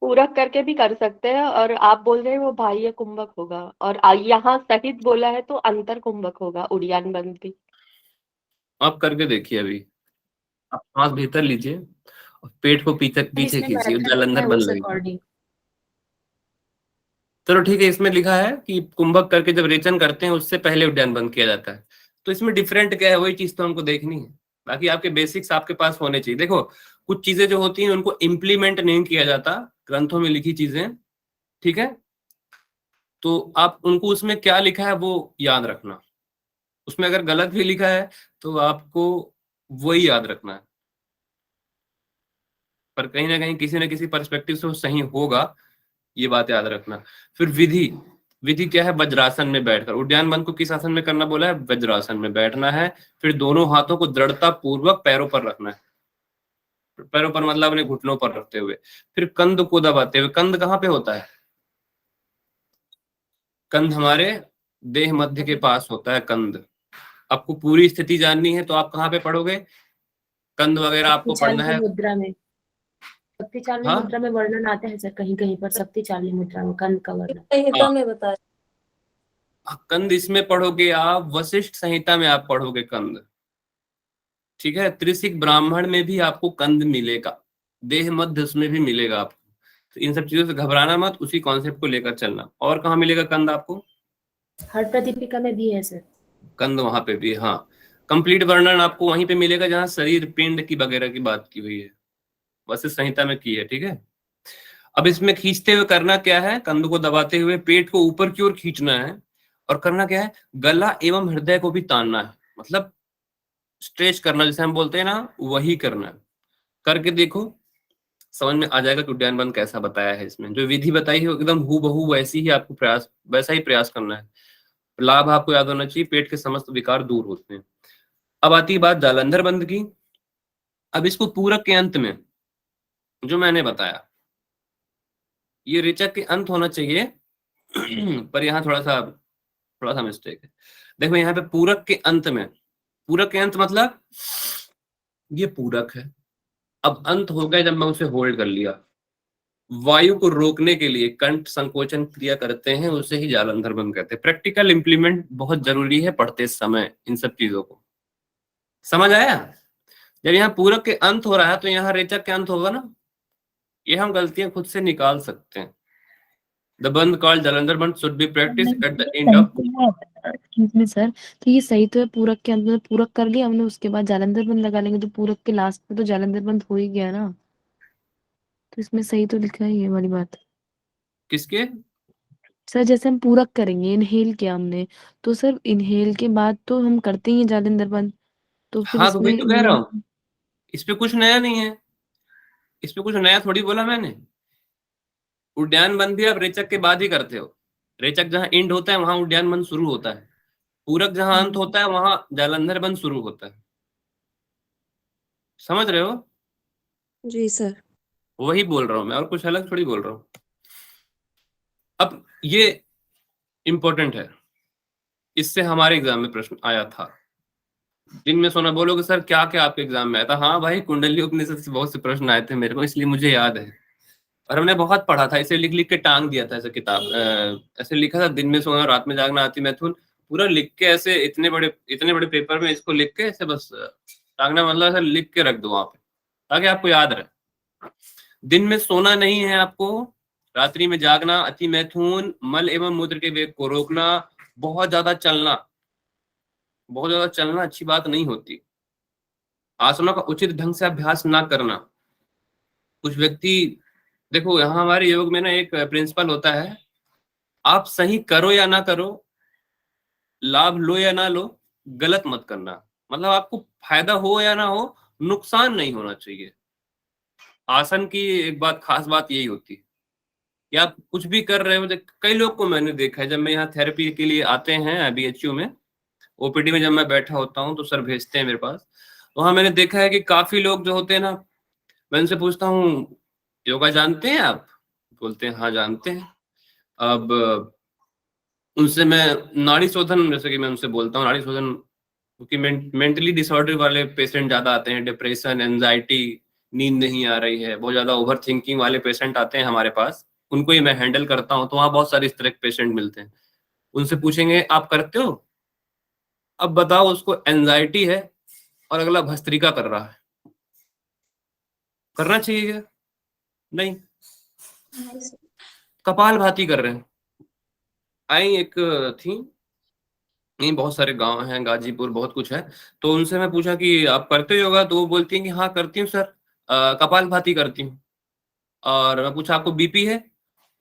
[SPEAKER 10] पूरक करके भी कर सकते हैं, और आप बोल रहे हैं वो बाह्य कुंभक होगा, और यहाँ सहित बोला है तो अंतर कुंभक होगा उड़ियान बंद भी।
[SPEAKER 2] आप करके देखिए। अभी आप सांस भीतर लीजिए और पेट को पीछे पीछे
[SPEAKER 7] इसमें
[SPEAKER 2] खींचिए,
[SPEAKER 7] मेथड लिखा
[SPEAKER 2] जालंधर
[SPEAKER 7] है
[SPEAKER 2] बंद
[SPEAKER 7] उस
[SPEAKER 2] लगेगा।
[SPEAKER 7] अकॉर्डिंग।
[SPEAKER 2] चलो ठीक है, इसमें लिखा है कि कुंभक करके जब रेचन करते हैं उससे पहले उद्यान बंद किया जाता है। तो इसमें डिफरेंट क्या है वही चीज तो हमको देखनी है। बाकी आपके बेसिक्स आपके पास होने चाहिए। देखो कुछ चीजें जो होती हैं उनको इम्प्लीमेंट नहीं किया जाता, ग्रंथों में लिखी चीजें, ठीक है? तो आप उनको उसमें क्या लिखा है वो याद रखना। उसमें अगर गलत भी लिखा है तो आपको वही याद रखना है, पर कहीं ना कहीं किसी न किसी पर्सपेक्टिव से वो सही होगा, ये बात याद रखना। फिर विधि, विधि क्या है? वज्रासन में बैठकर। उद्यान बंद को किस आसन में करना बोला है? वज्रासन में बैठना है। फिर दोनों हाथों को दृढ़ता पूर्वक पैरों पर रखना है। पैरों पर मतलब अपने घुटनों पर रखते हुए। फिर कंध को दबाते हुए। कंध कहाँ पे होता है? कंध हमारे देह मध्य के पास होता है कंध। आपको पूरी स्थिति जाननी है तो आप कहाँ पे पढ़ोगे? कंध वगैरह आपको पढ़ना
[SPEAKER 7] शक्तिशाली
[SPEAKER 2] है।
[SPEAKER 7] मुद्रा में, शक्तिशाली
[SPEAKER 2] हाँ
[SPEAKER 7] मुद्रा में वर्णन आता है सर कहीं कहीं पर, शक्तिशाली मुद्रा में कंद का वर्णन।
[SPEAKER 6] संहिता में बता
[SPEAKER 2] कंद इसमें पढ़ोगे आप, वशिष्ठ संहिता में आप पढ़ोगे कंद, ठीक है? त्रिशिक ब्राह्मण में भी आपको कंद मिलेगा, देह मध्य उसमें भी मिलेगा आपको। तो इन सब चीजों से घबराना मत, उसी कॉन्सेप्ट को लेकर चलना। और कहाँ मिलेगा कंद आपको?
[SPEAKER 7] हर प्रतिपिका में भी है सर।
[SPEAKER 2] कंद वहां पे भी, हाँ। कंप्लीट वर्णन आपको वहीं पे मिलेगा जहां शरीर पिंड की वगैरह की बात की हुई है, वशिष्ठ संहिता में की है, ठीक है? अब इसमें खींचते हुए करना क्या है? कंध को दबाते हुए पेट को ऊपर की ओर खींचना है। और करना क्या है? गला एवं हृदय को भी तानना है, मतलब स्ट्रेच करना, जैसे हम बोलते हैं ना, वही करना है। करके देखो, समझ में आ जाएगा कि उद्यान बंद कैसा बताया है। इसमें जो विधि बताई है एकदम हूबहू वैसी ही आपको प्रयास, वैसा ही प्रयास करना है। लाभ आपको याद होना चाहिए, पेट के समस्त विकार दूर होते हैं। अब आती है बात जालंधर बंद की। अब इसको पूरक के अंत में जो मैंने बताया, ये रेचक के अंत होना चाहिए पर यहाँ थोड़ा सा मिस्टेक है। देखो यहाँ पे पूरक के अंत में, पूरक के अंत मतलब ये पूरक है। अब अंत हो गया जब मैं उसे होल्ड कर लिया। वायु को रोकने के लिए कंठ संकोचन क्रिया करते हैं, उसे ही जालंधर बंद कहते हैं। प्रैक्टिकल इंप्लीमेंट बहुत जरूरी है पढ़ते समय इन सब चीजों को। समझ आया? जब यहाँ पूरक के अंत हो रहा है तो यहाँ रेचक के अंत होगा ना। ये हम गलतियां खुद से निकाल सकते हैं। द बंद कॉल्ड जालंधर बंद should be practice at the end of.
[SPEAKER 10] Excuse me sir, तो ये सही तो है, पूरक के अंदर पूरक कर लिया हमने, उसके बाद जालंधर बंद लगा लेंगे, तो पूरक के लास्ट में तो जालंधर बंद हो ही गया ना। तो इसमें सही तो लिखा है ये वाली बात।
[SPEAKER 2] किसके?
[SPEAKER 10] सर जैसे हम पूरक करेंगे, इनहेल किया हमने, तो सर इनहेल के बाद तो हम करते ही हैं जालंधर बंद, तो फिर
[SPEAKER 2] हाँ तो वही
[SPEAKER 10] इसमें
[SPEAKER 2] तो कह रहा हूँ, इस पे कुछ नया नहीं है। इस पे कुछ नया थोड़ी बोला मैंने। उद्यान बंद भी आप रेचक के बाद ही करते हो। रेचक जहां एंड होता है वहां उद्यान बंद शुरू होता है। पूरक जहां अंत होता है वहां जालंधर बंद शुरू होता है। समझ रहे हो?
[SPEAKER 6] जी सर।
[SPEAKER 2] वही बोल रहा हूं मैं, और कुछ अलग थोड़ी बोल रहा हूं। अब ये इंपॉर्टेंट है, इससे हमारे एग्जाम में प्रश्न आया था। दिन में सोना बोलोगे सर क्या क्या आपके एग्जाम में आया था? हाँ भाई, कुंडली उपनिषद से बहुत से प्रश्न आए थे मेरे को, इसलिए मुझे याद है। और हमने बहुत पढ़ा था, इसे लिख लिख के टांग दिया था। ऐसे किताब ऐसे लिखा था, दिन में सोना रात में जागना अति मैथुन, पूरा लिख के ऐसे इतने बड़े पेपर में इसको लिख के ऐसे बस टांगना, मतलब ऐसे लिख के रख दो वहां पे ताकि आपको याद रहे। दिन में सोना नहीं है आपको, रात्रि में जागना, अति मैथुन, मल एवं मूत्र के वेग को रोकना, बहुत ज्यादा चलना अच्छी बात नहीं होती, आसनों का उचित ढंग से अभ्यास ना करना। कुछ व्यक्ति, देखो यहाँ हमारे योग में ना एक प्रिंसिपल होता है, आप सही करो या ना करो, लाभ लो या ना लो, गलत मत करना। मतलब आपको फायदा हो या ना हो, नुकसान नहीं होना चाहिए। आसन की एक बात, खास बात यही होती है कि आप कुछ भी कर रहे हो। कई लोग को मैंने देखा है, जब मैं यहाँ थेरेपी के लिए आते हैं बीएचयू में, ओपीडी में जब मैं बैठा होता हूँ तो सर भेजते हैं मेरे पास, वहां मैंने देखा है कि काफी लोग जो होते हैं ना, मैं उनसे पूछता हूँ योगा जानते हैं आप? बोलते हैं हाँ जानते हैं। अब उनसे मैं नाड़ी शोधन, जैसे कि मैं उनसे बोलता हूँ नाड़ी शोधन, क्योंकि मेंटली डिसऑर्डर वाले पेशेंट ज्यादा आते हैं, डिप्रेशन, एंजाइटी, नींद नहीं आ रही है, बहुत ज्यादा ओवर थिंकिंग वाले पेशेंट आते हैं हमारे पास, उनको ही मैं हैंडल करता हूँ। तो वहाँ बहुत सारे इस तरह के पेशेंट मिलते हैं। उनसे पूछेंगे आप करते हो, अब बताओ उसको एंजाइटी है और अगला भस्त्रिका कर रहा है, करना चाहिए क्या? नहीं, कपालभाति कर रहे हैं। आई एक थी, नहीं बहुत सारे गांव हैं, गाजीपुर बहुत कुछ है, तो उनसे मैं पूछा कि आप करते हो योगा, तो वो बोलती हैं कि हाँ करती हूँ सर, कपालभाति करती हूँ। और मैं पूछा आपको बीपी है,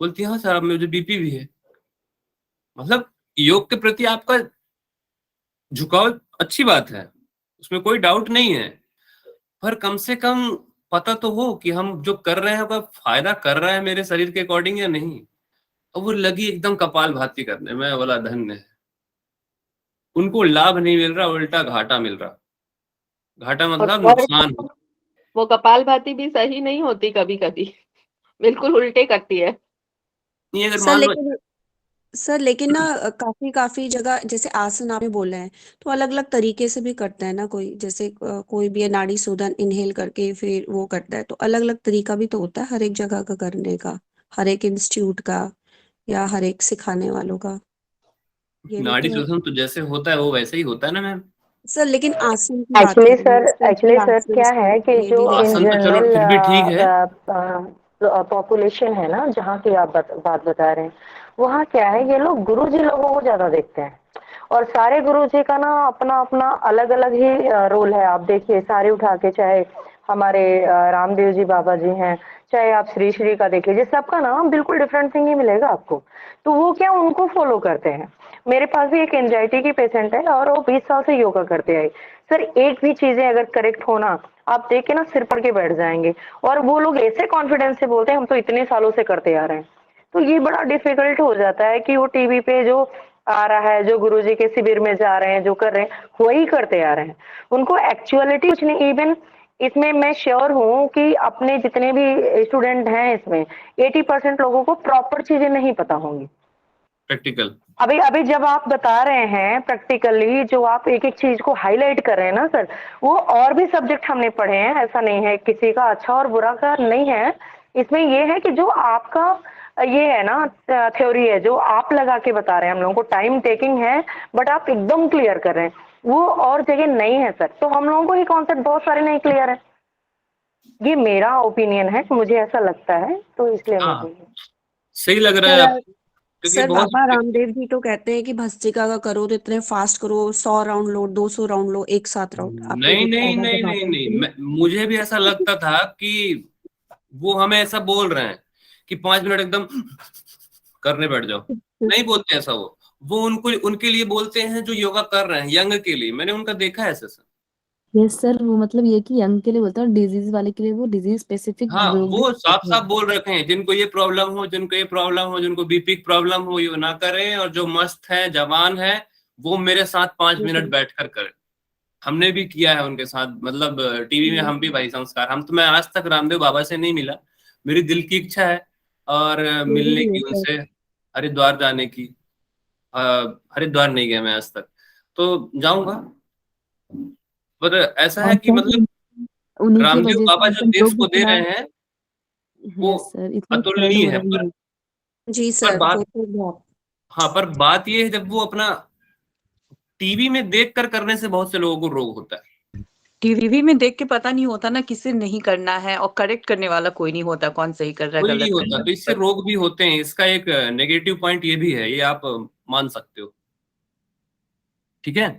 [SPEAKER 2] बोलती है हाँ सर अब मुझे बीपी भी है। मतलब योग के प्रति आपका झुकाव अच्छी बात है, उसमें कोई डाउट नहीं है, पर कम से कम पता तो हो कि हम जो कर रहे हैं वो फायदा कर रहा है मेरे शरीर के अकॉर्डिंग या नहीं। और वो लगी एकदम कपालभाति करने में, बोला धन्य है। उनको लाभ नहीं मिल रहा, उल्टा घाटा मिल रहा। घाटा मतलब नुकसान हो।
[SPEAKER 11] वो कपालभाति भी सही नहीं होती कभी कभी, बिल्कुल उल्टे करती है।
[SPEAKER 2] नहीं अगर
[SPEAKER 6] सर
[SPEAKER 2] मान लो
[SPEAKER 6] लेकिन ना काफी काफी जगह जैसे आसन आपने बोला है तो अलग अलग तरीके से भी करता है ना कोई, जैसे कोई भी नाड़ी शोधन इनहेल करके फिर वो करता है, तो अलग अलग तरीका भी तो होता है हर एक जगह का करने का, हर एक इंस्टीट्यूट का या हर एक सिखाने वालों का, ये भी
[SPEAKER 2] नाड़ी
[SPEAKER 6] तो है।
[SPEAKER 2] शोधन तो जैसे होता है वो वैसे ही होता है ना मैम।
[SPEAKER 6] सर लेकिन आसन की बात कर रही हूँ,
[SPEAKER 9] एक्चुअली सर
[SPEAKER 6] आसन
[SPEAKER 9] क्या है कि
[SPEAKER 6] ये
[SPEAKER 9] जो
[SPEAKER 6] भी
[SPEAKER 9] इन
[SPEAKER 2] आसन तो चलो
[SPEAKER 9] जनरल
[SPEAKER 2] फिर भी ठीक है।
[SPEAKER 9] पॉपुलेशन है ना जहाँ की आप बात बता रहे हैं, वहाँ क्या है ये लोग गुरुजी लोगों को ज्यादा देखते हैं, और सारे गुरुजी का ना अपना अपना अलग अलग ही रोल है। आप देखिए सारे उठा के, चाहे हमारे रामदेव जी बाबा जी हैं, चाहे आप श्री श्री का देख लीजिए, सबका नाम बिल्कुल डिफरेंट थिंग ही मिलेगा आपको। तो वो क्या उनको फॉलो करते हैं। मेरे पास भी एक एंजाइटी की पेशेंट है और वो 20 साल से योगा करते आई। सर एक भी चीजें अगर करेक्ट हो ना, आप देख के ना सिर पड़ के बैठ जाएंगे, और वो लोग ऐसे कॉन्फिडेंस से बोलते हैं हम तो इतने सालों से करते आ रहे हैं। तो ये बड़ा डिफिकल्ट हो जाता है कि वो टीवी पे जो आ रहा है, जो गुरुजी के शिविर में जा रहे हैं, जो कर रहे हैं वही करते आ रहे हैं, उनको एक्चुअलिटी कुछ नहीं। इवन इसमें मैं श्योर हूँ कि अपने जितने भी स्टूडेंट हैं इसमें 80% लोगों को प्रॉपर चीजें नहीं पता होंगी।
[SPEAKER 2] प्रैक्टिकल
[SPEAKER 9] अभी अभी जब आप बता रहे हैं प्रैक्टिकली, जो आप एक एक चीज को हाईलाइट कर रहे हैं ना सर, वो और भी सब्जेक्ट हमने पढ़े हैं, ऐसा नहीं है किसी का अच्छा और बुरा का नहीं है। इसमें ये है कि जो आपका ये है ना थ्योरी है जो आप लगा के बता रहे हैं, हम लोगों को टाइम टेकिंग है, बट आप एकदम क्लियर कर रहे हैं, वो और जगह नहीं है सर। तो हम लोगों को ये कॉन्सेप्ट बहुत सारे नहीं क्लियर है। ये मेरा ओपिनियन है, मुझे ऐसा लगता है, तो इसलिए मैं
[SPEAKER 2] हाँ
[SPEAKER 9] बोल रही हूँ।
[SPEAKER 2] सही लग रहा है आप, क्योंकि
[SPEAKER 6] सर
[SPEAKER 2] बहुत
[SPEAKER 6] बाबा रामदेव जी तो कहते हैं कि भस्त्रिका का करो तो इतने फास्ट करो, 100 राउंड लो, 200 राउंड लो, एक साथ राउंड। आपने
[SPEAKER 2] नहीं नहीं
[SPEAKER 6] ऐसा
[SPEAKER 2] नहीं
[SPEAKER 6] तो
[SPEAKER 2] नहीं
[SPEAKER 6] बात
[SPEAKER 2] नहीं
[SPEAKER 6] नहीं।
[SPEAKER 2] मुझे भी ऐसा लगता था कि वो हमें ऐसा बोल रहे हैं कि 5 मिनट एकदम करने बैठ जाओ। नहीं बोलते ऐसा, वो उनको उनके लिए बोलते हैं जो योगा कर रहे हैं, यंग के लिए। मैंने उनका देखा है ऐसे सर।
[SPEAKER 10] यस सर, वो मतलब ये कि यंग के लिए बोलता है, डिजीज वाले के लिए वो डिजीज स्पेसिफिक
[SPEAKER 2] हाँ
[SPEAKER 10] रोग भी
[SPEAKER 2] वो साफ
[SPEAKER 10] होते
[SPEAKER 2] साफ
[SPEAKER 10] हैं।
[SPEAKER 2] बोल रखे हैं, जिनको ये प्रॉब्लम हो, जिनको ये प्रॉब्लम हो, जिनको बीपी की प्रॉब्लम हो, ये ना करें, और जो मस्त है जवान है वो मेरे साथ 5 मिनट बैठकर करें। हमने भी किया है उनके साथ, मतलब टीवी में हम भी भाई संस्कार। हम तो, मैं आज तक रामदेव बाबा से नहीं मिला, मेरी दिल की इच्छा है और
[SPEAKER 6] मेरी
[SPEAKER 2] मिलने
[SPEAKER 6] भी है
[SPEAKER 2] की
[SPEAKER 6] सर।
[SPEAKER 2] उनसे, हरिद्वार जाने की। अ, हरिद्वार नहीं गया मैं आज तक, तो जाऊंगा। पर ऐसा है
[SPEAKER 10] और
[SPEAKER 2] कि
[SPEAKER 10] सर
[SPEAKER 2] मतलब
[SPEAKER 10] उन्हीं की
[SPEAKER 2] रामदेव
[SPEAKER 10] वजह से
[SPEAKER 2] बाबा जो
[SPEAKER 10] मतलब
[SPEAKER 2] देश
[SPEAKER 10] लोग
[SPEAKER 2] को दे
[SPEAKER 10] इतना,
[SPEAKER 2] रहे हैं वो
[SPEAKER 10] यस सर, इतना स्प्रेड
[SPEAKER 2] अतुलनीय
[SPEAKER 10] हो
[SPEAKER 2] है।
[SPEAKER 10] रहा है।
[SPEAKER 6] जी
[SPEAKER 2] पर
[SPEAKER 6] सर, वो
[SPEAKER 2] बात
[SPEAKER 6] तो बहुत।
[SPEAKER 2] हाँ पर बात ये है जब वो अपना टीवी में देख कर करने से बहुत से लोगों को रोग होता है।
[SPEAKER 12] टीवी में देख के पता नहीं होता ना किसे नहीं करना है, और करेक्ट करने वाला कोई नहीं होता, कौन सही कर रहा है
[SPEAKER 2] कोई नहीं
[SPEAKER 12] गलत कर
[SPEAKER 2] होता,
[SPEAKER 12] रहा
[SPEAKER 2] तो इससे
[SPEAKER 12] है।
[SPEAKER 2] रोग भी होते हैं। इसका एक नेगेटिव पॉइंट ये भी है, ये आप मान सकते हो, ठीक है।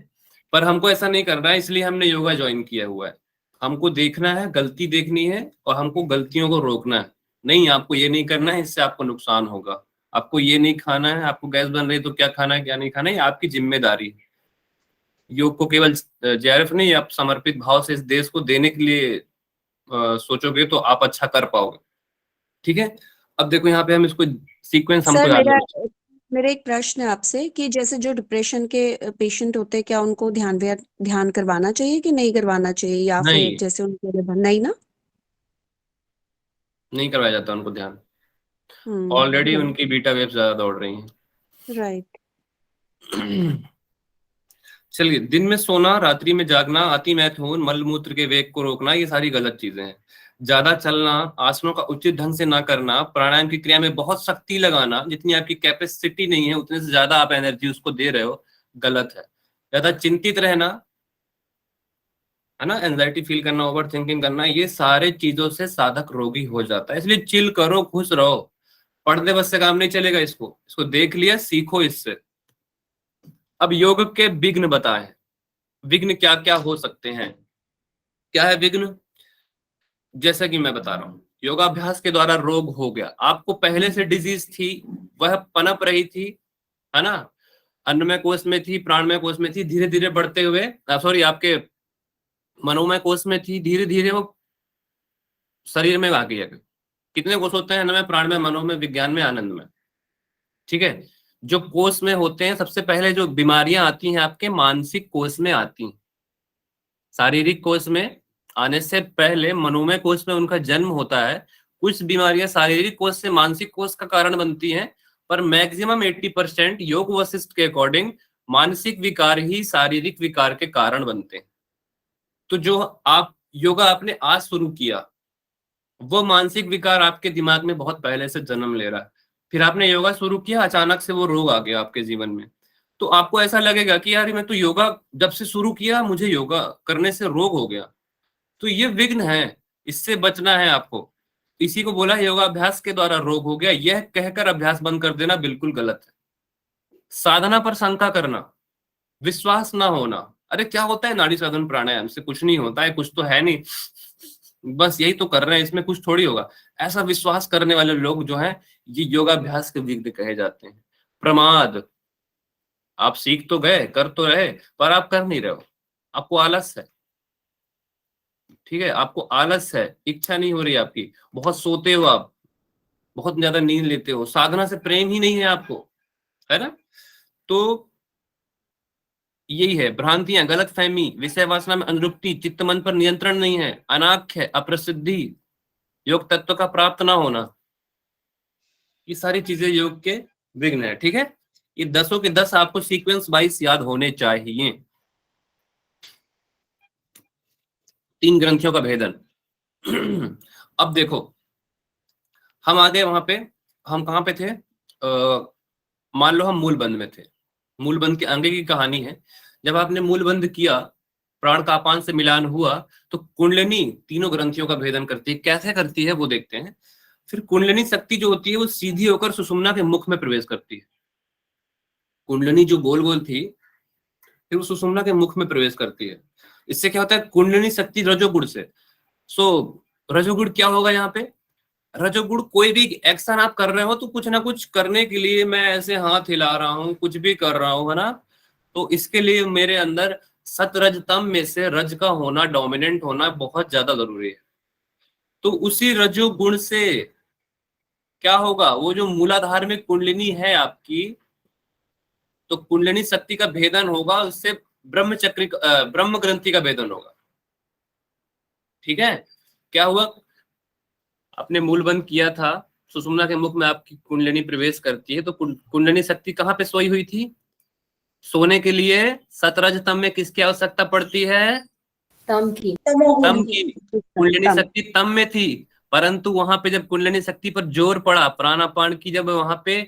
[SPEAKER 2] पर हमको ऐसा नहीं करना है, इसलिए हमने योगा ज्वाइन किया हुआ है। हमको देखना है, गलती देखनी है, और हमको गलतियों को रोकना है। नहीं आपको ये नहीं करना है, इससे आपको नुकसान होगा। आपको ये नहीं खाना है, आपको गैस बन रही है तो क्या खाना है क्या नहीं खाना है, ये आपकी जिम्मेदारी है। योग को केवल जेआरएफ नहीं, आप समर्पित भाव से इस देश को देने के लिए सोचोगे तो आप अच्छा कर पाओगे, ठीक है। अब देखो यहाँ पे हम इसको सीक्वेंस हमको
[SPEAKER 6] सर
[SPEAKER 2] याद
[SPEAKER 6] मेरा
[SPEAKER 2] रखना।
[SPEAKER 6] मेरा एक प्रश्न है आपसे कि जैसे जो डिप्रेशन के पेशेंट होते हैं, क्या उनको ध्यान करवाना चाहिए कि नहीं करवाना चाहिए, या फिर
[SPEAKER 2] नहीं,
[SPEAKER 6] जैसे उनके लिए नहीं ना?
[SPEAKER 2] नहीं करवाया जाता उनको ध्यान। ऑलरेडी उनकी बीटा वेव्स ज्यादा दौड़ रही हैं।
[SPEAKER 6] राइट।
[SPEAKER 2] चलिए, दिन में सोना, रात्रि में जागना, अति मैथुन, मल मूत्र के वेग को रोकना, ये सारी गलत चीजें हैं। ज्यादा चलना, आसनों का उचित ढंग से ना करना, प्राणायाम की क्रिया में बहुत शक्ति लगाना, जितनी आपकी कैपेसिटी नहीं है उतने से ज्यादा आप एनर्जी उसको दे रहे हो, गलत है। ज्यादा चिंतित रहना, है ना, एंजाइटी फील करना, ओवर थिंकिंग करना, ये सारे चीजों से साधक रोगी हो जाता है। इसलिए चिल करो, खुश रहो। पढ़ने बस से काम नहीं चलेगा। इसको देख लिया, सीखो इससे। अब योग के विघ्न बताएं। विघ्न क्या क्या हो सकते हैं? क्या है विघ्न? जैसा कि मैं बता रहा हूं, योगाभ्यास के द्वारा रोग हो गया, आपको पहले से डिजीज थी, वह पनप रही थी, है ना, अन्नमय कोश में थी, प्राणमय कोश में थी, धीरे धीरे बढ़ते हुए सॉरी आपके मनोमय कोश में थी, धीरे धीरे वो शरीर में आ गई है। कितने कोष होते हैं? अन्नमय, प्राणमय, मनोमय, विज्ञान में, आनंद में। ठीक है, जो कोष में होते हैं, सबसे पहले जो बीमारियां आती हैं आपके मानसिक कोष में आती हैं। शारीरिक कोष में आने से पहले मनोमय कोष में उनका जन्म होता है। कुछ बीमारियां शारीरिक कोष से मानसिक कोष का कारण बनती हैं, पर मैक्सिमम 80% योग वशिष्ठ के अकॉर्डिंग मानसिक विकार ही शारीरिक विकार के कारण बनते हैं। तो जो आप योगा आपने आज शुरू किया, वो मानसिक विकार आपके दिमाग में बहुत पहले से जन्म ले रहा है। फिर आपने योगा शुरू किया, अचानक से वो रोग आ गया आपके जीवन में, तो आपको ऐसा लगेगा कि यार मैं तो योगा जब से शुरू किया, मुझे योगा करने से रोग हो गया। तो ये विघ्न है, इससे बचना है आपको। इसी को बोला योगाभ्यास के द्वारा रोग हो गया, यह कहकर अभ्यास बंद कर देना बिल्कुल गलत है। साधना पर शंका करना, विश्वास ना होना, अरे क्या होता है नाड़ी साधन प्राणायाम से? कुछ नहीं होता है, कुछ तो है नहीं, बस यही तो कर रहे हैं, इसमें कुछ थोड़ी होगा। ऐसा विश्वास करने वाले लोग जो हैं, ये योगाभ्यास के विघ्न कहे जाते हैं। प्रमाद, आप सीख तो गए, कर तो रहे, पर आप कर नहीं रहे हो, आपको आलस है। ठीक है, आपको आलस है, इच्छा नहीं हो रही आपकी, बहुत सोते हो आप, बहुत ज्यादा नींद लेते हो, साधना से प्रेम ही नहीं है आपको, है ना। तो यही है भ्रांतियां, गलत फहमी, विषय वासना में अनुरुक्ति, चित्त मन पर नियंत्रण नहीं है, अनाख्य, अप्रसिद्धि, योग तत्व का प्राप्त ना होना, ये सारी चीजें योग के विघ्न है। ठीक है, ये 10 के 10 आपको सीक्वेंस वाइज याद होने चाहिए। 3 ग्रंथियों का भेदन। अब देखो, हम आगे वहां पे, हम कहां पे थे? मान लो हम मूलबंध में थे। मूलबंध के आगे की कहानी है, जब आपने मूलबंध किया, प्राण का अपान से मिलान हुआ, तो कुंडलिनी तीनों ग्रंथियों का भेदन करती है। कैसे करती है वो देखते हैं। फिर कुंडलिनी शक्ति जो होती है वो सीधी होकर सुषुम्ना के मुख में प्रवेश करती है। कुंडलिनी जो गोल गोल थी, फिर वो सुषुम्ना के मुख में प्रवेश करती है। इससे क्या होता है? कुंडलिनी शक्ति रजोगुण से। सो रजोगुण क्या होगा यहाँ पे? रजोगुण, कोई भी एक्शन आप कर रहे हो तो कुछ ना कुछ करने के लिए मैं ऐसे हाथ हिला रहा हूँ, कुछ भी कर रहा हूँ, है ना, तो इसके लिए मेरे अंदर सतरजतम में से रज का होना, डोमिनेंट होना बहुत ज्यादा जरूरी है। तो उसी रजोगुण से क्या होगा? वो जो मूलाधार में कुंडलिनी है आपकी, तो कुंडलिनी शक्ति का भेदन होगा, उससे ब्रह्म ग्रंथि का भेदन होगा। ठीक है, क्या हुआ? आपने मूलबंध किया था, सुषुम्ना के मुख में आपकी कुंडलिनी प्रवेश करती है, तो कुंडलिनी शक्ति कहाँ पे सोई हुई थी? सोने के लिए सतरजतम में किसकी आवश्यकता पड़ती है?
[SPEAKER 7] तम की।
[SPEAKER 2] कुंडलिनी शक्ति तम में थी, परंतु वहां पे जब कुंडलिनी शक्ति पर जोर पड़ा, प्राणापान की, जब वहां पे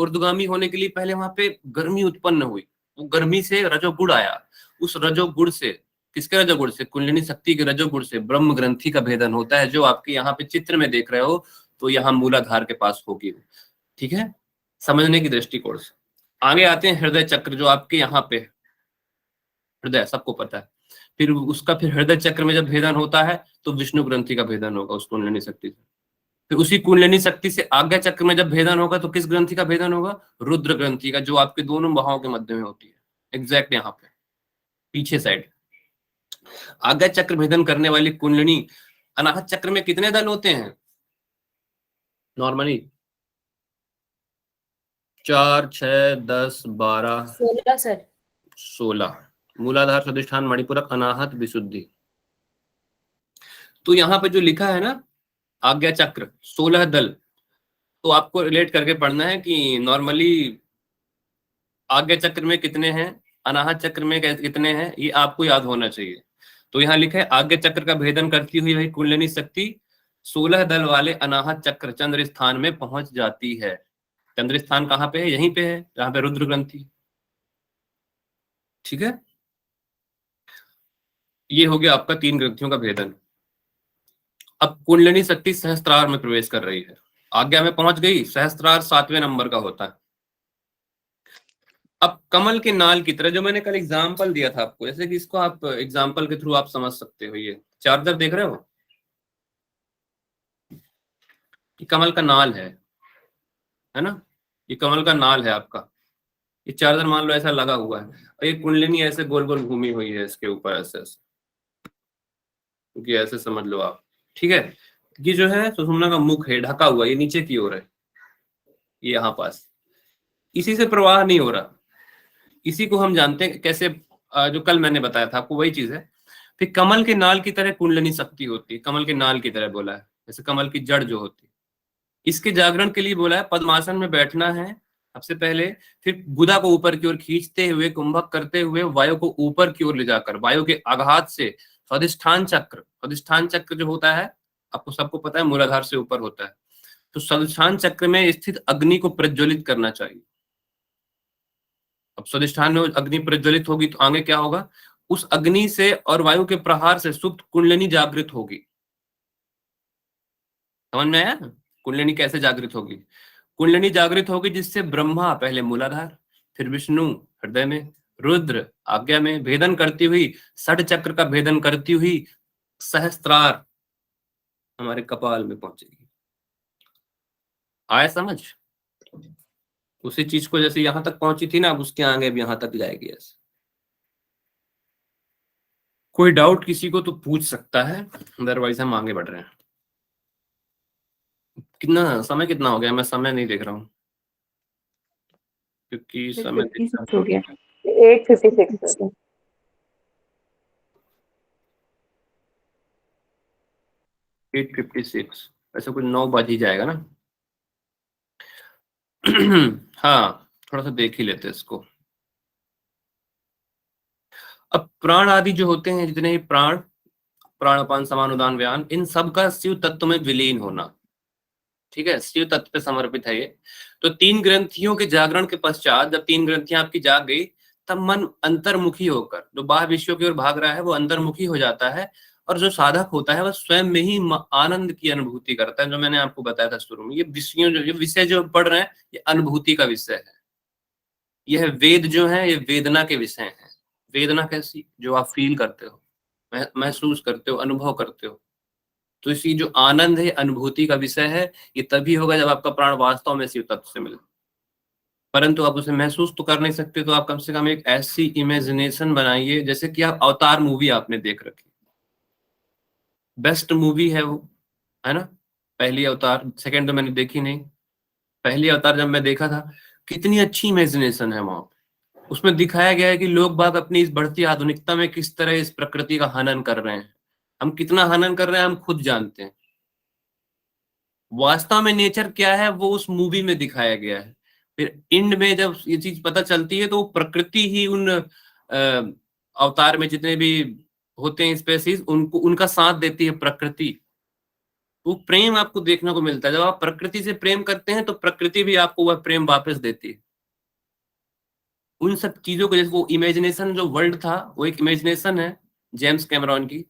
[SPEAKER 2] ऊर्ध्वगामी होने के लिए पहले वहां पे गर्मी उत्पन्न हुई, वो गर्मी से रजोगुण आया। उस रजोगुण से, किसके रजोगुण से? कुंडलिनी शक्ति के रजोगुण से ब्रह्म ग्रंथि का भेदन होता है, जो आपके यहाँ पे चित्र में देख रहे हो, तो यहाँ मूलाधार के पास होगी। ठीक है, समझने की दृष्टिकोण से। आगे आते हैं हृदय चक्र, जो आपके यहाँ पे हृदय, सबको पता है। फिर उसका फिर हृदय चक्र में जब भेदन होता है तो विष्णु ग्रंथि का भेदन होगा उस कुंडलिनी शक्ति से। फिर उसी कुंडलिनी शक्ति से आज्ञा चक्र में जब भेदन होगा तो किस ग्रंथि का भेदन होगा? रुद्र ग्रंथि का, जो आपके दोनों बाहों के मध्य में होती है, एग्जैक्ट यहाँ पे पीछे साइड। आज्ञा चक्र भेदन करने वाली कुंडलिनी, अनाहत चक्र में कितने दल होते हैं नॉर्मली? 4, 6, 10, 12,
[SPEAKER 7] 16 सर।
[SPEAKER 2] 16। मूलाधार, स्वादिष्ठान, मणिपुरक, अनाहत, विशुद्धि। तो यहाँ पे जो लिखा है ना, आज्ञा चक्र 16 दल, तो आपको रिलेट करके पढ़ना है कि नॉर्मली आज्ञा चक्र में कितने हैं, अनाहत चक्र में कितने हैं, ये आपको याद होना चाहिए। तो यहाँ लिखा है आज्ञा चक्र का भेदन करती हुई वही कुंडलिनी शक्ति 16 दल वाले अनाहत चक्र चंद्र स्थान में पहुंच जाती है। चंद्र स्थान कहाँ पे है? यहीं पे है जहां पे रुद्र ग्रंथि। ठीक है, ये हो गया आपका 3 ग्रंथियों का भेदन। अब कुंडलिनी शक्ति सहस्त्रार में प्रवेश कर रही है, आज्ञा में पहुंच गई। सहस्त्रार 7वें नंबर का होता है। अब कमल के नाल की तरह, जो मैंने कल एग्जाम्पल दिया था आपको, जैसे कि इसको आप एग्जाम्पल के थ्रू आप समझ सकते हो। ये चार्जर देख रहे हो, ये कमल का नाल है ना, ये कमल का नाल है आपका। ये चार्जर मान लो ऐसा लगा हुआ है और ये कुंडलिनी ऐसे गोल गोल घूमी हुई है इसके ऊपर, ऐसे ऐसे, क्योंकि ऐसे समझ लो आप। ठीक है, ये जो है सुषुम्ना का मुख है, ढका हुआ, ये नीचे की ओर है, ये यहाँ पास, इसी से प्रवाह नहीं हो रहा। इसी को हम जानते हैं कैसे, जो कल मैंने बताया था आपको, वही चीज है। फिर कमल के नाल की तरह कुंडलिनी शक्ति होती है, कमल के नाल की तरह बोला है, जैसे कमल की जड़ जो होती है। इसके जागरण के लिए बोला है पद्मासन में बैठना है सबसे पहले, फिर गुदा को ऊपर की ओर खींचते हुए, कुंभक करते हुए वायु को ऊपर की ओर ले जाकर वायु के आघात से स्वादिष्ठान चक्र जो होता है आपको सबको पता है, मूलाधार से ऊपर होता है। तो स्वादिष्ठान चक्र में स्थित अग्नि को प्रज्वलित करना चाहिए। अब स्वादिष्ठान में अग्नि प्रज्वलित होगी तो आगे क्या होगा? उस अग्नि से और वायु के प्रहार से सुप्त कुंडलिनी जागृत होगी। समझ में आया? कुंडलिनी कैसे जागृत होगी? कुंडलिनी जागृत होगी जिससे ब्रह्मा पहले मूलाधार, फिर विष्णु हृदय में, रुद्र आज्ञा में भेदन करती हुई, षड चक्र का भेदन करती हुई सहस्त्रार हमारे कपाल में पहुंचेगी। आया समझ? उसी चीज को जैसे यहां तक पहुंची थी ना, अब उसके आगे भी यहां तक जाएगी ऐसे। कोई डाउट किसी को तो पूछ सकता है, अदरवाइज हम आगे बढ़ रहे हैं। कितना समय कितना हो गया? मैं समय नहीं देख रहा हूँ क्योंकि समय
[SPEAKER 11] 56 हो गया।
[SPEAKER 9] 8:56
[SPEAKER 2] 8:56, ऐसा कुछ 9 बज ही जाएगा ना। हाँ, थोड़ा सा देख ही लेते इसको। अब प्राण आदि जो होते हैं, जितने ही प्राण, प्राणापान समान उदान व्यान, इन सब का शिव तत्व में विलीन होना। ठीक है, शिव तत्व पे समर्पित है ये। तो 3 ग्रंथियों के जागरण के पश्चात जब 3 ग्रंथियां आपकी जाग गई, तब मन अंतर्मुखी होकर, जो बाह्य विषयों की ओर भाग रहा है वो अंतर्मुखी हो जाता है, और जो साधक होता है वह स्वयं में ही आनंद की अनुभूति करता है। जो मैंने आपको बताया था शुरू में, ये विषय जो पढ़ रहे हैं ये अनुभूति का विषय है। यह वेद जो है ये वेदना के विषय हैं। वेदना कैसी? जो आप फील करते हो, महसूस करते हो, अनुभव करते हो। तो इसी जो आनंद है, अनुभूति का विषय है। ये तभी होगा जब आपका प्राण वास्तव में शिव तत्व से मिले। परंतु आप उसे महसूस तो कर नहीं सकते, तो आप कम से कम एक ऐसी इमेजिनेशन बनाइए, जैसे कि आप अवतार मूवी आपने देख रखी, बेस्ट मूवी है वो, है ना। पहली अवतार, सेकंड तो मैंने देखी नहीं। पहली अवतार जब मैं देखा था, कितनी अच्छी इमेजिनेशन है वहां। उसमें दिखाया गया है कि लोग बाग अपनी इस बढ़ती आधुनिकता में किस तरह इस प्रकृति का हनन कर रहे हैं। हम कितना हनन कर रहे हैं हम खुद जानते हैं। वास्तव में नेचर क्या है वो उस मूवी में दिखाया गया है। फिर एंड में जब ये चीज पता चलती है तो प्रकृति ही उन अवतार में जितने भी होते हैं स्पेसीज, उनको उनका साथ देती है प्रकृति। वो प्रेम आपको देखने को मिलता है। जब आप प्रकृति से प्रेम करते हैं तो प्रकृति भी आपको वह प्रेम वापस देती है। उन सब चीजों को, जैसे वो इमेजिनेशन जो वर्ल्ड था वो एक इमेजिनेशन है जेम्स कैमरॉन की,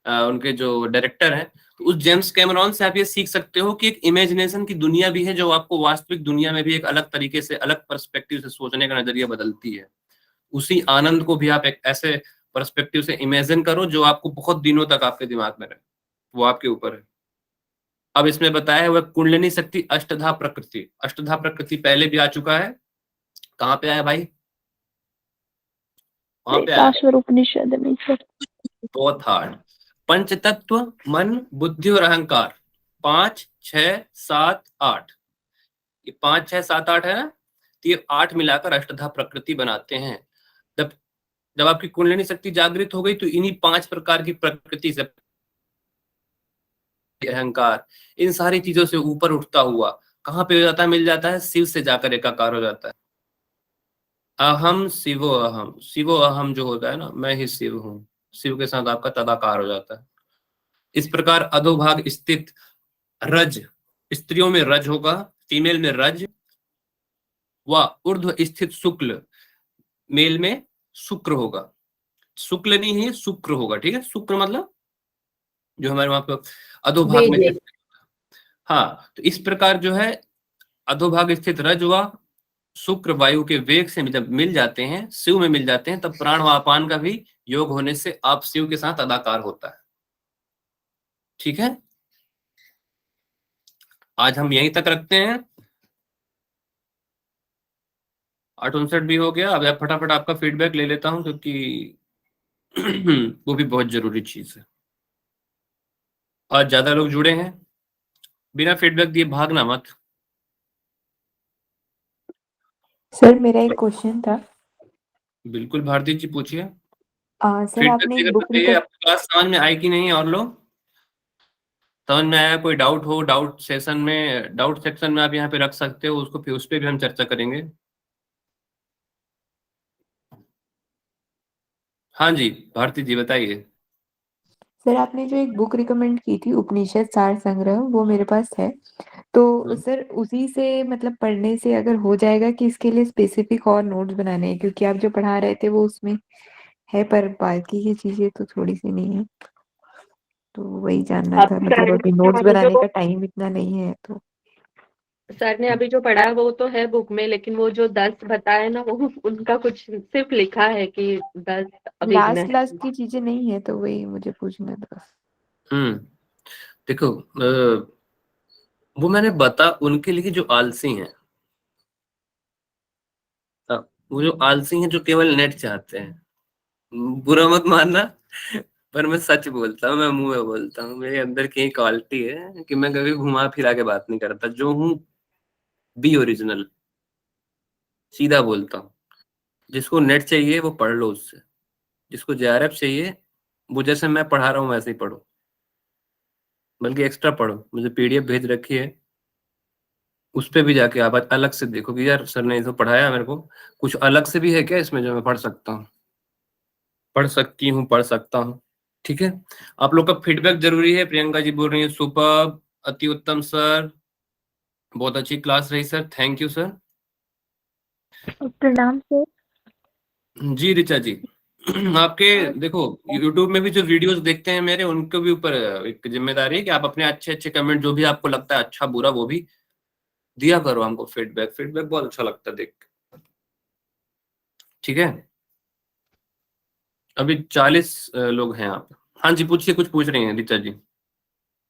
[SPEAKER 2] उनके जो डायरेक्टर हैं। तो उस जेम्स कैमरॉन से आप ये सीख सकते हो कि एक इमेजिनेशन की दुनिया भी है जो आपको वास्तविक दुनिया में भी एक अलग तरीके से, अलग पर्सपेक्टिव से सोचने का नजरिया बदलती है। उसी आनंद को भी आप एक ऐसे पर्सपेक्टिव से इमेजिन करो जो आपको बहुत दिनों तक आपके दिमाग में रहे। वो आपके ऊपर है। अब इसमें बताया हुआ कुंडलिनी शक्ति अष्टधा प्रकृति। अष्टधा प्रकृति पहले भी आ चुका है। कहाँ पे आया भाई? वहां पे आया
[SPEAKER 3] उपनिषद में सर।
[SPEAKER 2] बहुत हार्ड। पंच तत्व, मन, बुद्धि और अहंकार, 5, 6, 7, 8। ये 5, 6, 7, 8 है ना। तो ये 8 मिलाकर अष्टधा प्रकृति बनाते हैं। जब आपकी कुंडलिनी शक्ति जागृत हो गई तो इन्हीं 5 प्रकार की प्रकृति से, अहंकार, इन सारी चीजों से ऊपर उठता हुआ कहाँ पे हो जाता है, मिल जाता है, शिव से जाकर एकाकार हो जाता है। अहम शिवो अहम, शिवो अहम जो होता है ना, मैं ही शिव हूँ, शिव के साथ आपका तदाकार हो जाता है। इस प्रकार अधोभाग स्थित रज, स्त्रियों में रज होगा, फीमेल में रज, व ऊर्ध्व स्थित शुक्ल, मेल में शुक्र होगा। शुक्ल नहीं है, शुक्र होगा, ठीक है। शुक्र मतलब जो हमारे वहां पर अधोभाग में
[SPEAKER 7] वेद।
[SPEAKER 2] हाँ, तो इस प्रकार जो है अधोभाग स्थित रज व शुक्र वायु के वेग से जब मिल जाते हैं, शिव में मिल जाते हैं, तब प्राण व अपान का भी योग होने से आप शिव के साथ अदाकार होता है। ठीक है, आज हम यहीं तक रखते हैं। 8:59 भी हो गया। अब फटाफट आपका फीडबैक ले लेता हूं, क्योंकि वो भी बहुत जरूरी चीज है। आज ज्यादा लोग जुड़े हैं, बिना फीडबैक दिए भागना मत।
[SPEAKER 13] सर मेरा एक क्वेश्चन था।
[SPEAKER 2] बिल्कुल भारती जी, पूछिए।
[SPEAKER 13] सर
[SPEAKER 2] फीडबैक
[SPEAKER 13] आपने एक
[SPEAKER 2] देकर
[SPEAKER 13] बुक
[SPEAKER 2] बताइए आपकी क्लास समझ में आई कि नहीं, और लोग समझ में आया? कोई डाउट हो, डाउट सेशन में, डाउट सेक्शन में आप यहाँ पे रख सकते हो उसको, फिर उस पर भी हम चर्चा करेंगे। हाँ जी भारती जी, बताइए।
[SPEAKER 13] सर आपने जो एक बुक रिकमेंड की थी उपनिषद सार संग्रह, वो मेरे पास है। तो सर उसी से मतलब पढ़ने से अगर हो जाएगा कि इसके लिए स्पेसिफिक और नोट्स बनाने हैं, क्योंकि आप जो पढ़ा रहे थे वो उसमें है पर बाकी की चीजें तो थोड़ी सी नहीं है। तो वही जानना था, मतलब अभी नोट्स बनाने का टाइम इतना नहीं है तो।
[SPEAKER 11] सर ने अभी जो पढ़ा है वो तो है बुक में, लेकिन वो जो 10 बताए ना, वो उनका कुछ सिर्फ लिखा है कि 10 अभिज्ञ
[SPEAKER 13] लास्ट
[SPEAKER 11] है।
[SPEAKER 13] लास्ट की चीजें नहीं है, तो वही मुझे पूछना था।
[SPEAKER 2] देखो, वो मैंने बता उनके लिए जो आलसी हैं, वो जो आलसी हैं, जो केवल नेट चाहते हैं, बुरा मत मानना, पर मैं सच बोलता हूँ, मैं मुंह में बोलता हूँ। मेरे अंदर की क्वालिटी है कि मैं कभी घुमा फिरा के बात नहीं करता, जो हूँ बी ओरिजिनल, सीधा बोलता हूँ। जिसको नेट चाहिए वो पढ़ लो उससे, जिसको जेआरएफ चाहिए वो जैसे मैं पढ़ा रहा हूँ वैसे ही पढ़ो, बल्कि एक्स्ट्रा पढ़ो। मुझे पीडीएफ भेज रखी है, उस पे भी जाके आप अलग से देखो कि यार सर ने तो पढ़ाया, मेरे को कुछ अलग से भी है क्या इसमें जो मैं पढ़ सकता हूँ, पढ़ सकती हूँ, पढ़ सकता हूँ। ठीक है, आप लोग का फीडबैक जरूरी है। प्रियंका जी बोल रही है सुपर, अति उत्तम सर, बहुत अच्छी क्लास रही सर, थैंक यू सर।
[SPEAKER 5] प्रणाम सर।
[SPEAKER 2] जी ऋचा जी, आपके देखो YouTube में भी जो वीडियोस देखते हैं मेरे, उनके भी ऊपर एक जिम्मेदारी है कि आप अपने अच्छे अच्छे कमेंट, जो भी आपको लगता है अच्छा बुरा, वो भी दिया करो हमको फीडबैक। फीडबैक बहुत अच्छा लगता है देख के। ठीक है, अभी 40 लोग हैं आप। हाँ जी, पूछिए, कुछ पूछ रही हैं ऋचा जी।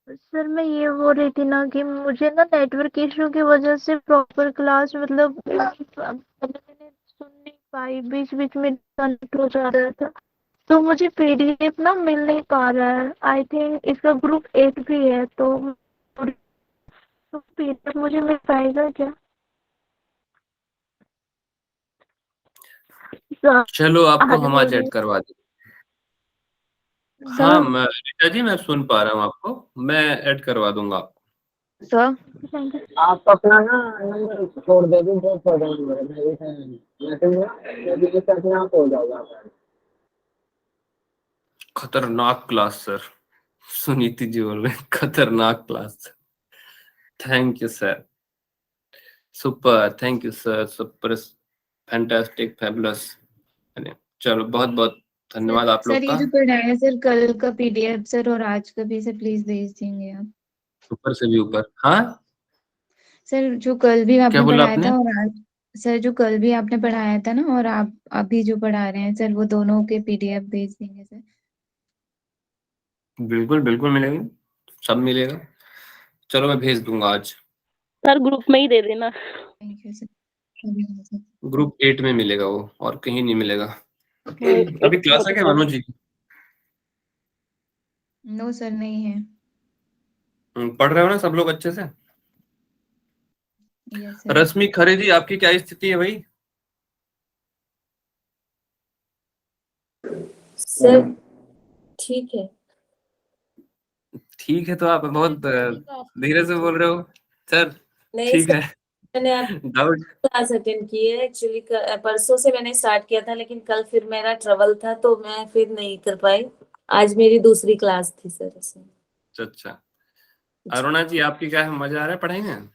[SPEAKER 5] सर मैं ये बोल रही थी ना कि मुझे ना नेटवर्क इशू की वजह से प्रॉपर क्लास मतलब मैंने सुन नहीं पाई, बीच बीच में डिस्कनेक्ट हो जा रहा था। तो मुझे पीडीएफ ना मिल नहीं पा रहा है। आई थिंक इसका ग्रुप 8 भी है, तो पीडीएफ मुझे मिल पाएगा क्या?
[SPEAKER 2] चलो आपको
[SPEAKER 5] आज
[SPEAKER 2] हम
[SPEAKER 5] बोल
[SPEAKER 2] आज
[SPEAKER 5] रही
[SPEAKER 2] ऐड करवा दें। हाँ,
[SPEAKER 5] सर।
[SPEAKER 2] ऋचा जी मैं सुन पा रहा हूँ आपको, मैं ऐड करवा दूंगा आपको।
[SPEAKER 5] सर
[SPEAKER 4] आप अपना ना नंबर छोड़ दे दो, बहुत छोड़ देंगे मेरे से अपने आप हो जाएगा।
[SPEAKER 2] खतरनाक क्लास सर, सुनीति जी बोल रहे हैं खतरनाक class. Thank you sir, super, thank you sir, super, fantastic, fabulous. चलो बहुत बहुत धन्यवाद आप
[SPEAKER 1] सर
[SPEAKER 2] लोग
[SPEAKER 1] ये
[SPEAKER 2] का।
[SPEAKER 1] जो पढ़ाया सर कल का पीडीएफ सर और आज का भी सर प्लीज भेज देंगे आप।
[SPEAKER 2] ऊपर से भी ऊपर, हाँ
[SPEAKER 1] सर जो कल भी
[SPEAKER 2] क्या
[SPEAKER 1] आपने
[SPEAKER 2] बोला
[SPEAKER 1] पढ़ाया
[SPEAKER 2] आपने?
[SPEAKER 1] था और आज, सर जो कल भी आपने पढ़ाया था ना और आप अभी जो पढ़ा रहे हैं सर, वो दोनों के पीडीएफ भेज देंगे सर।
[SPEAKER 2] बिल्कुल बिल्कुल मिलेगा, सब मिलेगा। चलो मैं भेज दूंगा आज।
[SPEAKER 11] सर ग्रुप में ही दे देना।
[SPEAKER 1] Thank you sir. धन्यवाद सर।
[SPEAKER 2] ग्रुप 8 में मिलेगा वो, और कहीं नहीं मिलेगा। अभी
[SPEAKER 11] एक
[SPEAKER 2] क्लास है क्या मनोज जी?
[SPEAKER 1] नो सर नहीं है।
[SPEAKER 2] पढ़ रहे हो ना सब लोग अच्छे से?
[SPEAKER 1] Yes sir.
[SPEAKER 2] रश्मि खरे जी, आपकी क्या स्थिति है भाई?
[SPEAKER 10] सर ठीक है।
[SPEAKER 2] ठीक है, तो आप बहुत धीरे से बोल रहे हो सर।
[SPEAKER 14] नहीं
[SPEAKER 2] ठीक
[SPEAKER 14] सर,
[SPEAKER 2] है।
[SPEAKER 14] मैंने आप
[SPEAKER 2] डाउट
[SPEAKER 14] क्लास अटेंड की है एक्चुअली। परसों से मैंने स्टार्ट किया था, लेकिन कल फिर मेरा ट्रेवल था तो मैं फिर नहीं कर पाई। आज मेरी दूसरी क्लास थी सर इसमें।
[SPEAKER 2] अच्छा। अरुणा जी, आपकी क्या है, मजा आ रहा है पढ़ाई में?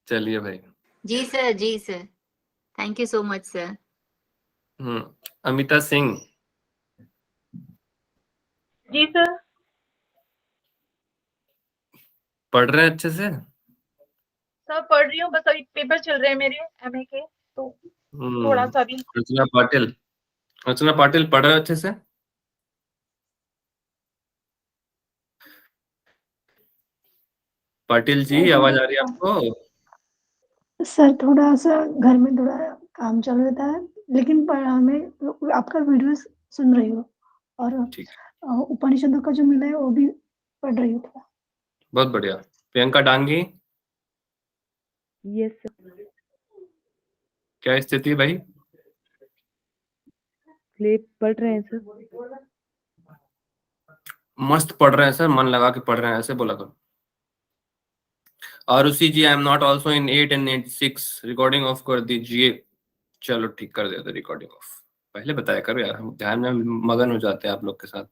[SPEAKER 2] चलिए भाई।
[SPEAKER 15] जी sir, thank you so much sir.
[SPEAKER 2] Amita Singh,
[SPEAKER 5] जी सर।
[SPEAKER 2] पढ़ रहे हैं अच्छे से?
[SPEAKER 5] सर पढ़ रही हूँ, बस अभी पेपर चल रहे हैं मेरे एमए के, तो थोड़ा सा भी।
[SPEAKER 2] अर्चना पाटिल, अर्चना पाटिल पढ़ रहे हैं अच्छे से? पाटिल जी, आवाज आ रही है आपको?
[SPEAKER 16] सर थोड़ा सा घर में थोड़ा काम चल रहा था, लेकिन मैं आपका वीडियो सुन रही हूँ और
[SPEAKER 2] ठीक,
[SPEAKER 16] उपनिषदों का जो मिला है वो भी पढ़ रही हूँ थोड़ा।
[SPEAKER 2] बहुत बढ़िया। Priyanka Dangi,
[SPEAKER 10] yes sir.
[SPEAKER 2] क्या स्थिति है भाई?
[SPEAKER 10] प्ले पढ़ रहे हैं सर।
[SPEAKER 2] मस्त पढ़ रहे हैं सर, मन लगा के पढ़ रहे हैं, ऐसे बोला करो। Arushi ji, I am not also in 8 and 6 recording off कर दीजिए। चलो ठीक कर देते रिकॉर्डिंग ऑफ। पहले बताया करो यार, हम ध्यान में मगन हो जाते हैं आप लोग के साथ।